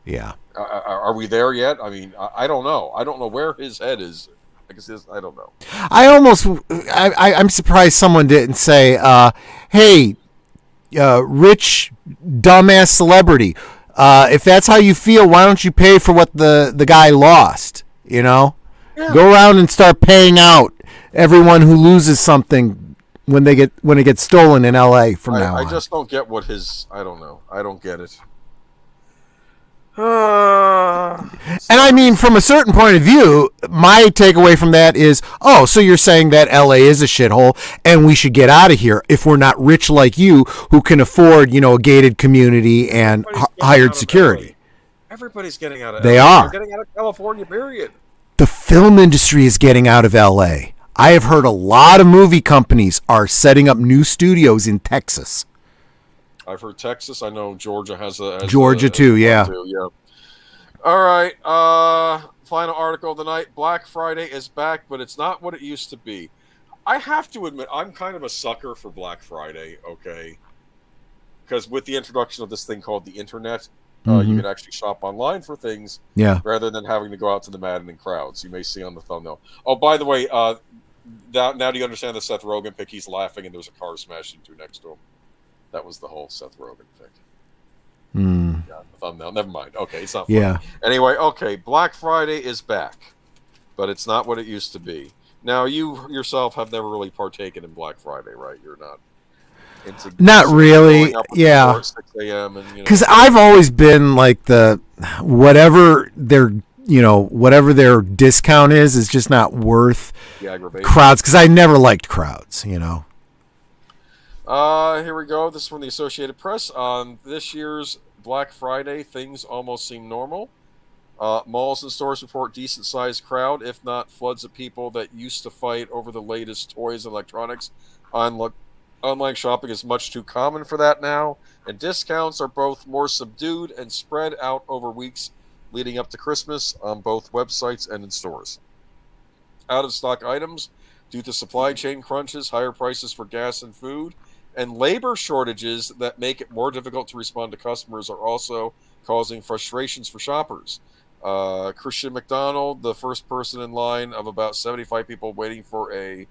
Yeah. Are we there yet? I mean, I don't know. I don't know where his head is. I don't know. I'm surprised someone didn't say, "Hey, rich dumbass celebrity. If that's how you feel, why don't you pay for what the guy lost? Yeah. Go around and start paying out everyone who loses something when it gets stolen in L.A. from now on." I just don't get what I don't know. I don't get it. And I mean, from a certain point of view, my takeaway from that is, so you're saying that LA is a shithole and we should get out of here if we're not rich like you who can afford, a gated community and hired security. Everybody's getting out of LA. They are. They're getting out of California, period. The film industry is getting out of LA. I have heard a lot of movie companies are setting up new studios in Texas. I've heard Texas. I know Georgia has Georgia too. Yeah. All right. Final article of the night. Black Friday is back, but it's not what it used to be. I have to admit, I'm kind of a sucker for Black Friday. Okay, because with the introduction of this thing called the internet, you can actually shop online for things. Yeah. Rather than having to go out to the maddening crowds. You may see on the thumbnail. Oh, by the way, now do you understand the Seth Rogen pic? He's laughing, and there's a car smashed into next to him. That was the whole Seth Rogen pic. Yeah, the thumbnail. Never mind. Okay, it's not funny. Yeah. Anyway, okay, Black Friday is back, but it's not what it used to be. Now, you yourself have never really partaken in Black Friday, right? You're not into... Not really, yeah. 6 a.m. and because I've always been like whatever their discount is just not worth crowds, because I never liked crowds, Here we go. This is from the Associated Press. On this year's Black Friday, things almost seem normal. Malls and stores report decent-sized crowd, if not floods of people that used to fight over the latest toys and electronics. Online shopping is much too common for that now, and discounts are both more subdued and spread out over weeks leading up to Christmas on both websites and in stores. Out-of-stock items due to supply chain crunches, higher prices for gas and food, and labor shortages that make it more difficult to respond to customers are also causing frustrations for shoppers. Christian McDonald, the first person in line of about 75 people waiting for a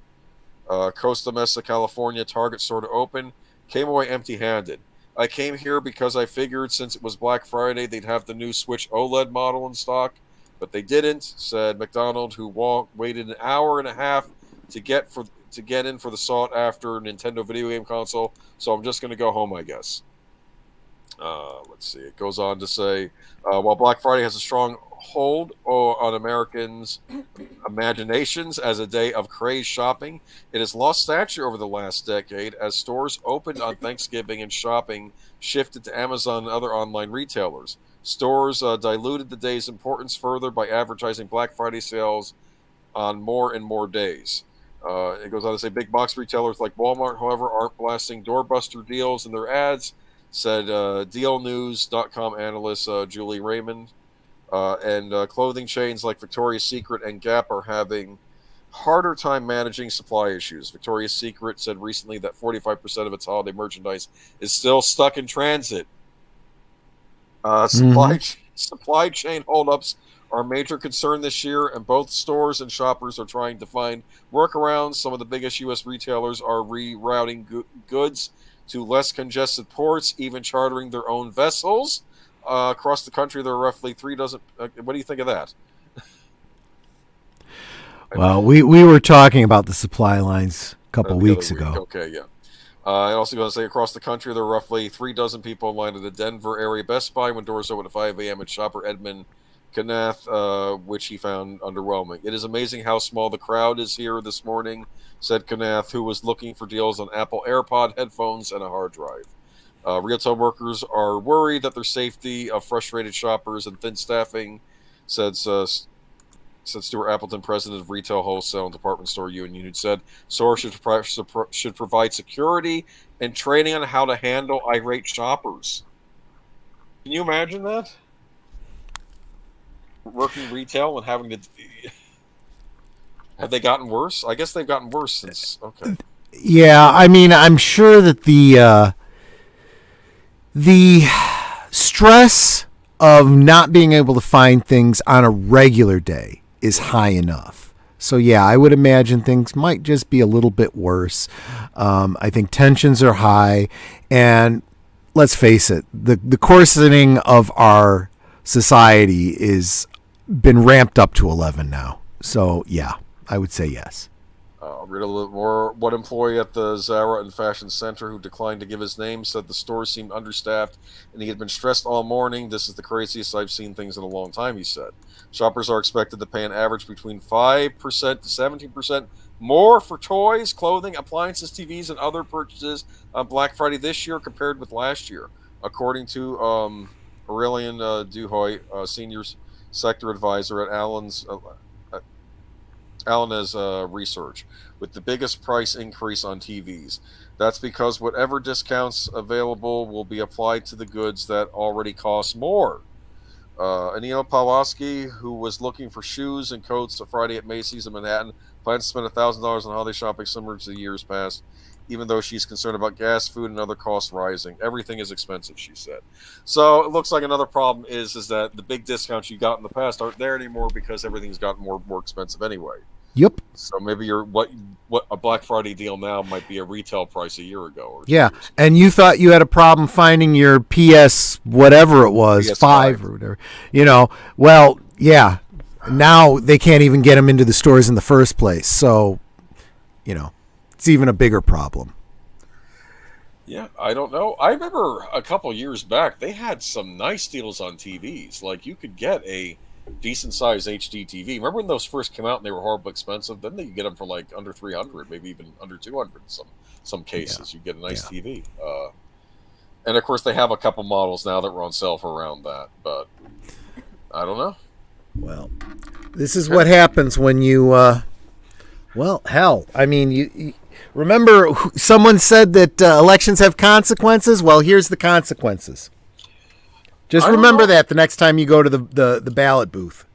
Costa Mesa, California Target store to open, came away empty-handed. "I came here because I figured since it was Black Friday they'd have the new Switch OLED model in stock, but they didn't," said McDonald, who waited an hour and a half to get in for the sought-after Nintendo video game console, "so I'm just going to go home, I guess." Let's see. It goes on to say, while Black Friday has a strong hold on Americans' imaginations as a day of crazed shopping, it has lost stature over the last decade as stores opened on Thanksgiving and shopping shifted to Amazon and other online retailers. Stores diluted the day's importance further by advertising Black Friday sales on more and more days. It goes on to say big box retailers like Walmart, however, aren't blasting doorbuster deals in their ads, said DealNews.com analyst Julie Raymond. And clothing chains like Victoria's Secret and Gap are having harder time managing supply issues. Victoria's Secret said recently that 45% of its holiday merchandise is still stuck in transit. Supply chain holdups are a major concern this year, and both stores and shoppers are trying to find workarounds. Some of the biggest U.S. retailers are rerouting goods to less congested ports, even chartering their own vessels. Across the country, there are roughly 3 dozen. What do you think of that? Well, we were talking about the supply lines a couple weeks ago. Okay, yeah. I also going to say across the country, there are roughly 3 dozen people in line at the Denver area Best Buy when doors open at 5 a.m. and shopper Edmund Knath, which he found underwhelming. It is amazing how small the crowd is here this morning, said Knath, who was looking for deals on Apple AirPod headphones and a hard drive. Retail workers are worried that their safety of frustrated shoppers and thin staffing, said Stuart Appleton, president of Retail Wholesale and Department Store Union, who said stores should provide security and training on how to handle irate shoppers. Can you imagine that? Working retail and having to... Have they gotten worse? I guess they've gotten worse since... Okay. Yeah, I mean, I'm sure that the stress of not being able to find things on a regular day is high enough. So yeah, I would imagine things might just be a little bit worse. I think tensions are high, and let's face it, the coarsening of our society is been ramped up to 11 now. So yeah, I would say yes. I'll read a little more. One employee at the Zara and Fashion Center who declined to give his name said the store seemed understaffed and he had been stressed all morning. This is the craziest I've seen things in a long time, he said. Shoppers are expected to pay an average between 5% to 17% more for toys, clothing, appliances, TVs, and other purchases on Black Friday this year compared with last year, according to Aurelian Duhoy, senior sector advisor at Allen's research, with the biggest price increase on TVs. That's because whatever discounts available will be applied to the goods that already cost more. Anil Pawlowski, who was looking for shoes and coats Friday at Macy's in Manhattan, plans to spend $1,000 on holiday shopping similar to the years past, even though she's concerned about gas, food, and other costs rising. Everything is expensive, she said. So it looks like another problem is that the big discounts you got in the past aren't there anymore because everything's gotten more expensive anyway. Yep. So maybe what a Black Friday deal now might be a retail price a year ago. Or yeah, and you thought you had a problem finding your PS whatever it was, PS5. 5 or whatever. Well, yeah. Now they can't even get them into the stores in the first place. So, it's even a bigger problem. Yeah, I don't know. I remember a couple years back they had some nice deals on TVs. Like you could get a decent sized HD TV. Remember when those first came out and they were horribly expensive? Then you get them for like under $300, maybe even under $200 in some cases. Yeah. You get a nice TV. And of course they have a couple models now that were on sale for around that, but I don't know. Well, this is what happens when you hell, I mean, you remember someone said that elections have consequences? Well, here's the consequences. Just remember that the next time you go to the ballot booth.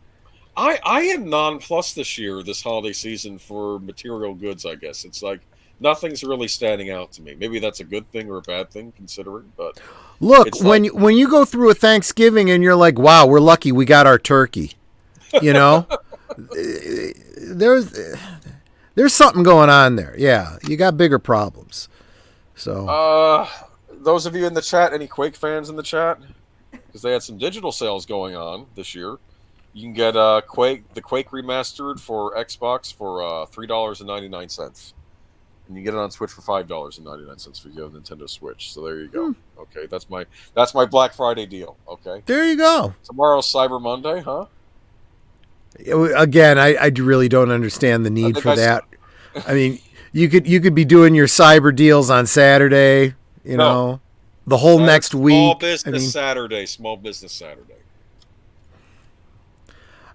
I am nonplussed this holiday season for material goods, I guess. It's like nothing's really standing out to me. Maybe that's a good thing or a bad thing, considering. But look, when you go through a Thanksgiving and you're like, wow, we're lucky we got our turkey. There's something going on there. Yeah, you got bigger problems. So those of you in the chat, any Quake fans in the chat? Because they had some digital sales going on this year. You can get the Quake remastered for Xbox for $3.99, and you get it on Switch for $5.99 for your Nintendo Switch. So there you go. Okay, that's my Black Friday deal. Okay, there you go. Tomorrow's Cyber Monday, huh? Again, I really don't understand the need for that. I mean, you could be doing your cyber deals on Saturday. The whole next week. Small Business Saturday.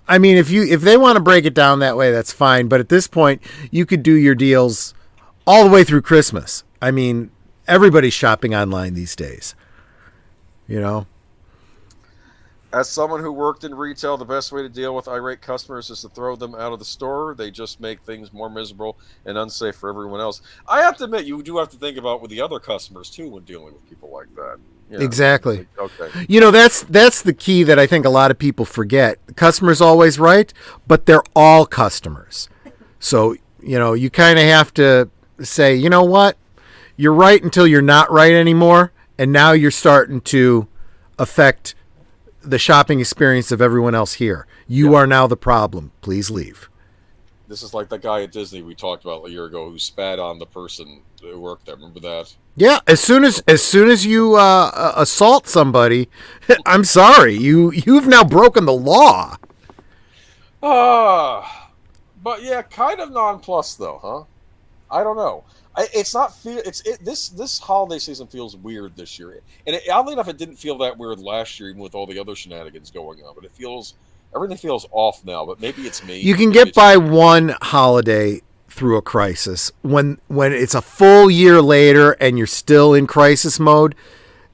I mean, if they want to break it down that way, that's fine. But at this point, you could do your deals all the way through Christmas. I mean, everybody's shopping online these days. You know? As someone who worked in retail, the best way to deal with irate customers is to throw them out of the store. They just make things more miserable and unsafe for everyone else. I have to admit, you do have to think about with the other customers, too, when dealing with people like that. Yeah. Exactly. Okay. You know, that's the key that I think a lot of people forget. The customer's always right, but they're all customers. So, you know, you kind of have to say, you know what? You're right until you're not right anymore, and now you're starting to affect the shopping experience of everyone else here. You are now the problem. Please leave. This is like that guy at Disney we talked about a year ago who spat on the person who worked there. Remember that? Yeah, as soon as you assault somebody, I'm sorry, you've now broken the law. But yeah, kind of nonplussed though, huh? I don't know. It's not feel. This holiday season feels weird this year, and oddly enough, it didn't feel that weird last year, even with all the other shenanigans going on. But everything feels off now. But maybe it's me. You can get by one holiday through a crisis. When it's a full year later and you're still in crisis mode,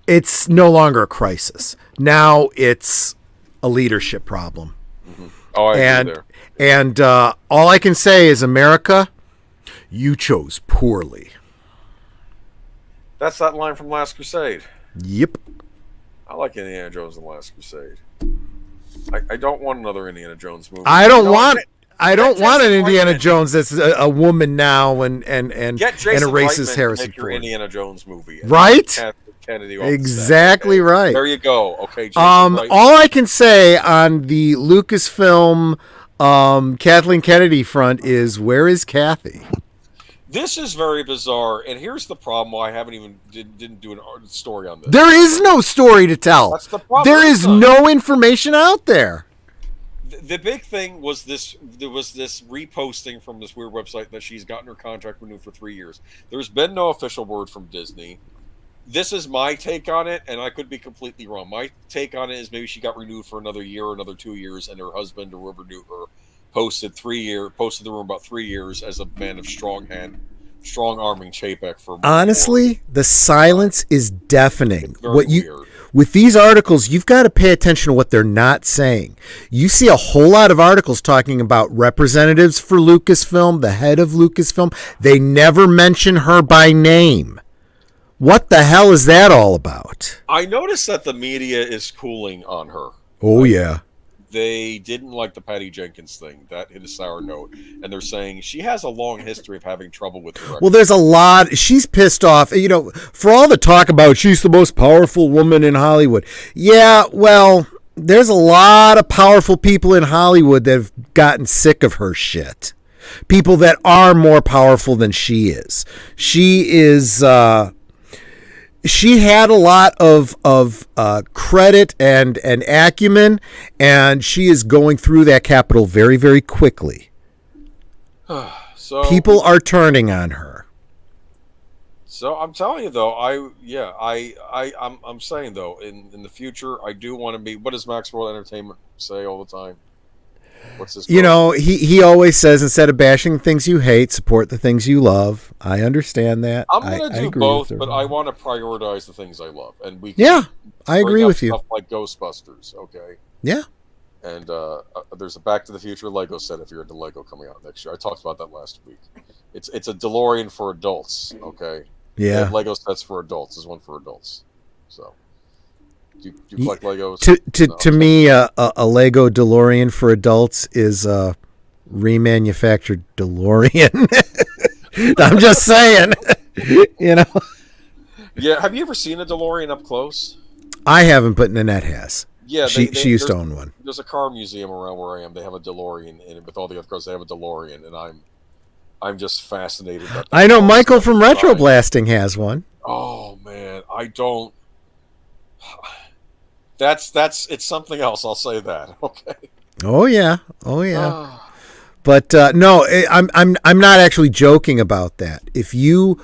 it's no longer a crisis. Now it's a leadership problem. Mm-hmm. Oh, I agree there. And all I can say is, America, you chose poorly. That's that line from Last Crusade. Yep. I like Indiana Jones and Last Crusade. I don't want another Indiana Jones movie. I don't want an Indiana Jones that's a woman now and erases Harrison make your Ford. Indiana Jones movie. Right? Kennedy exactly okay. Right. There you go. Okay. All I can say on the Lucasfilm Kathleen Kennedy front is, where is Kathy? This is very bizarre, and here's the problem why I haven't even didn't do a story on this. There is no story to tell. That's the problem. There is no information out there. The big thing was this. There was this reposting from this weird website that she's gotten her contract renewed for 3 years. There's been no official word from Disney. This is my take on it, and I could be completely wrong. My take on it is maybe she got renewed for another year or another 2 years, and her husband or whoever knew her posted the rumor about 3 years as a man of strong arming Chapek for. Honestly, the silence is deafening. Weird. With these articles, you've got to pay attention to what they're not saying. You see a whole lot of articles talking about representatives for Lucasfilm, the head of Lucasfilm. They never mention her by name. What the hell is that all about? I noticed that the media is cooling on her. Oh, yeah. They didn't like the Patty Jenkins thing. That hit a sour note. And they're saying she has a long history of having trouble with direction. Well, there's a lot. She's pissed off. You know, for all the talk about she's the most powerful woman in Hollywood. Yeah, well, there's a lot of powerful people in Hollywood that have gotten sick of her shit. People that are more powerful than she is. She is... she had a lot of credit and acumen, and she is going through that capital very, very quickly. So people are turning on her. So I'm telling you though, I'm saying though, in the future, I do want to be. What does Maxwell Entertainment say all the time? What's this? You know, he always says, instead of bashing things you hate, support the things you love. I understand that. I'm going to do both, but I want to prioritize the things I love, and I agree with you. Stuff like Ghostbusters, okay. Yeah. And there's a Back to the Future Lego set if you're into Lego coming out next year. I talked about that last week. It's a DeLorean for adults, okay. Yeah. Lego sets for adults. There's one for adults. So. Do you collect Legos? To me, a Lego DeLorean for adults is a remanufactured DeLorean. I'm just saying, you know. Yeah, have you ever seen a DeLorean up close? I haven't, but Nanette has. Yeah, she used to own one. There's a car museum around where I am. They have a DeLorean, and with all the other cars, they have a DeLorean, and I'm just fascinated. I know Michael from Retro Blasting has one. Oh man, I don't. It's something else. I'll say that. Okay. Oh yeah. But no, I'm not actually joking about that. If you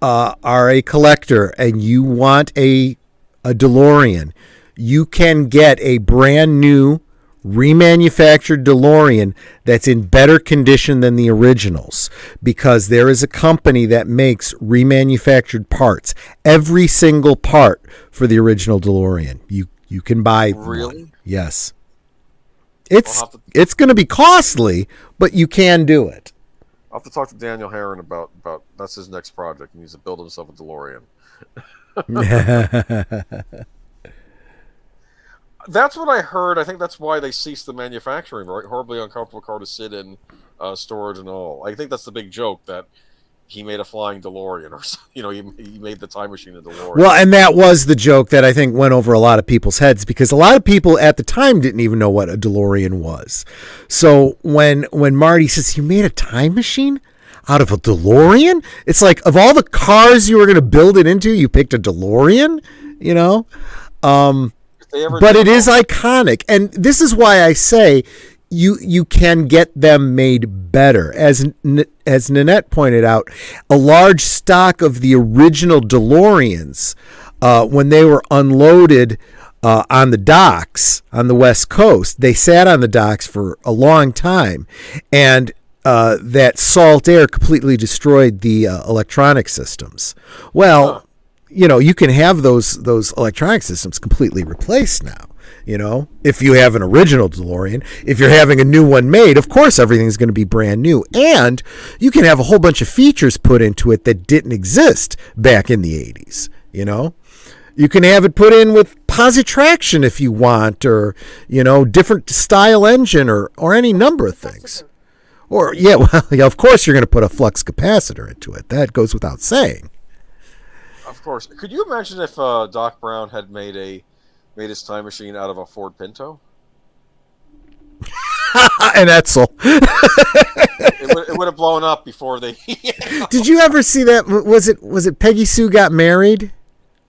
are a collector and you want a DeLorean, you can get a brand new remanufactured DeLorean that's in better condition than the originals, because there is a company that makes remanufactured parts, every single part for the original DeLorean. You can buy one. Yes. It's going to be costly, but you can do it. I'll have to talk to Daniel Herron about that's his next project. He needs to build himself a DeLorean. That's what I heard. I think that's why they ceased the manufacturing, right? Horribly uncomfortable car to sit in, storage and all. I think that's the big joke, that he made a flying DeLorean, or he made the time machine a DeLorean. Well, and that was the joke that I think went over a lot of people's heads, because a lot of people at the time didn't even know what a DeLorean was. So when Marty says, "You made a time machine out of a DeLorean?" It's like, of all the cars you were going to build it into, you picked a DeLorean, But it is iconic. And this is why I say you can get them made better. As Nanette pointed out, a large stock of the original DeLoreans, when they were unloaded on the docks on the West Coast, they sat on the docks for a long time. And that salt air completely destroyed the electronic systems. Well, you can have those electronic systems completely replaced now. If you have an original DeLorean, if you're having a new one made, of course everything's going to be brand new. And you can have a whole bunch of features put into it that didn't exist back in the 80s. You can have it put in with positraction if you want, or, different style engine, or any number of things. Or, of course you're going to put a flux capacitor into it. That goes without saying. Of course. Could you imagine if Doc Brown had made his time machine out of a Ford Pinto? An Edsel. It would have blown up before they... Did you ever see that? Was it Peggy Sue Got Married?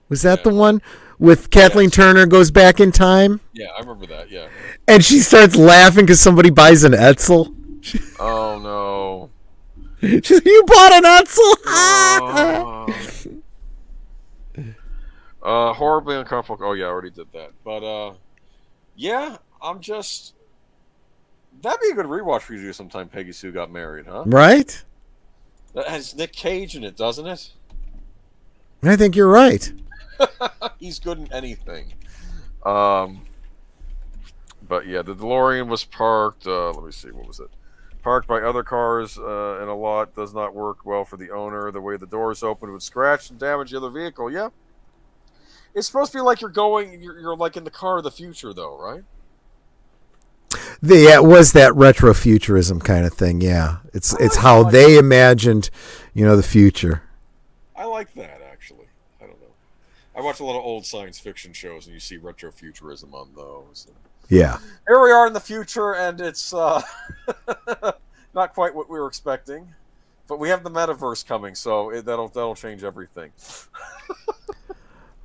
Was that the one? With Kathleen Turner goes back in time? Yeah, I remember that, yeah. And she starts laughing because somebody buys an Edsel. Oh, no. She's, "You bought an Edsel?" Horribly uncomfortable. Oh, yeah, I already did that. But, yeah, that'd be a good rewatch for you to do sometime, Peggy Sue Got Married, huh? Right? That has Nick Cage in it, doesn't it? I think you're right. He's good in anything. But, yeah, the DeLorean was parked. Let me see, what was it? Parked by other cars in a lot. Does not work well for the owner. The way the doors open would scratch and damage the other vehicle. Yeah. It's supposed to be like you're like in the car of the future, though, right? It was that retrofuturism kind of thing, yeah. It's how they imagined, the future. I like that, actually. I don't know. I watch a lot of old science fiction shows, and you see retrofuturism on those. Yeah. Here we are in the future, and it's not quite what we were expecting. But we have the metaverse coming, so that'll change everything.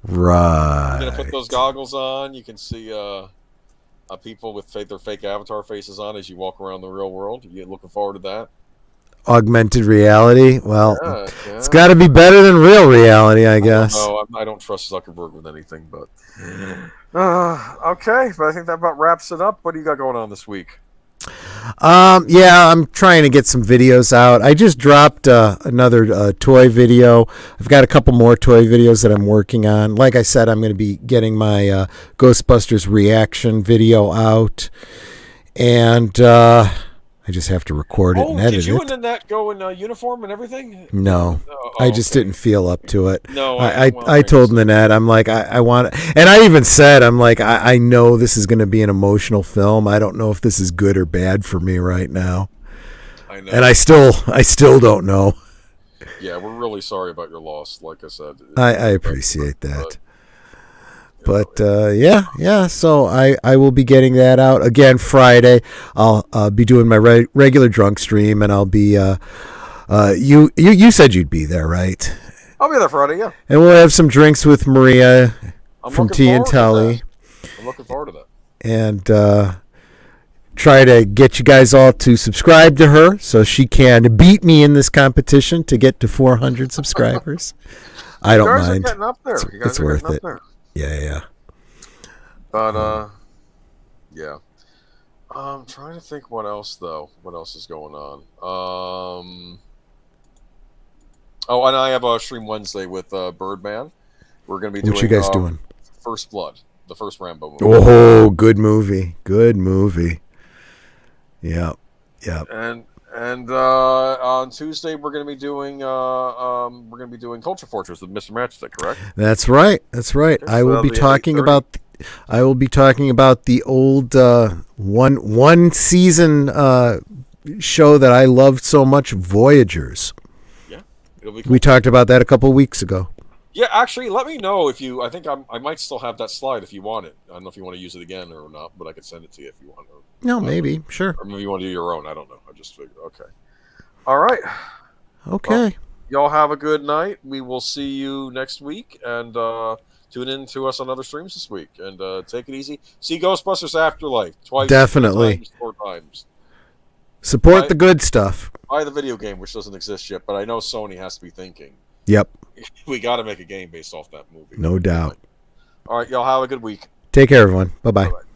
Right. You're gonna put those goggles on. You can see people with their fake avatar faces on as you walk around the real world. You looking forward to that? Augmented reality. Well, it's got to be better than real reality, I guess. No, I don't trust Zuckerberg with anything. But okay. But I think that about wraps it up. What do you got going on this week? I'm trying to get some videos out. I just dropped another toy video. I've got a couple more toy videos that I'm working on. Like I said, I'm going to be getting my Ghostbusters reaction video out, and I just have to record it and edit it. Did you and Annette go in uniform and everything? No. I just didn't feel up to it. No, I told Nanette, I'm like, I want, and I even said, I'm like, I know this is going to be an emotional film. I don't know if this is good or bad for me right now. I know. And I still don't know. Yeah, we're really sorry about your loss. Like I said, I appreciate that. But yeah. So I will be getting that out again Friday. I'll be doing my regular drunk stream, and I'll be. You said you'd be there, right? I'll be there Friday. Yeah. And we'll have some drinks with Maria from Tea and Telly. I'm looking forward to that. And try to get you guys all to subscribe to her so she can beat me in this competition to get to 400 subscribers. I don't mind. You guys are getting up there. It's worth it. Yeah. But yeah. I'm trying to think what else though. What else is going on? Oh, and I have a stream Wednesday with Birdman. We're going to be What you doing guys doing? First Blood, the first Rambo movie. Oh, good movie. Good movie. Yeah. Yeah. And on Tuesday we're going to be doing Culture Fortress with Mr. Matchstick, correct? That's right. That's right. Okay, I so will that'll be at talking 8:30. about the old one season show that I loved so much, Voyagers. Yeah, it'll be cool. We talked about that a couple of weeks ago. Yeah, actually, let me know if you. I think I might still have that slide if you want it. I don't know if you want to use it again or not, but I could send it to you if you want. No, maybe. Sure. Or maybe you want to do your own. I don't know. I just figured. Okay. All right. Okay. Well, y'all have a good night. We will see you next week, and tune in to us on other streams this week. And take it easy. See Ghostbusters Afterlife twice. Definitely. 3 times, 4 times. Support the good stuff. Buy the video game, which doesn't exist yet, but I know Sony has to be thinking. Yep. We got to make a game based off that movie. No doubt. All right, y'all have a good week. Take care, everyone. Bye-bye. Bye-bye.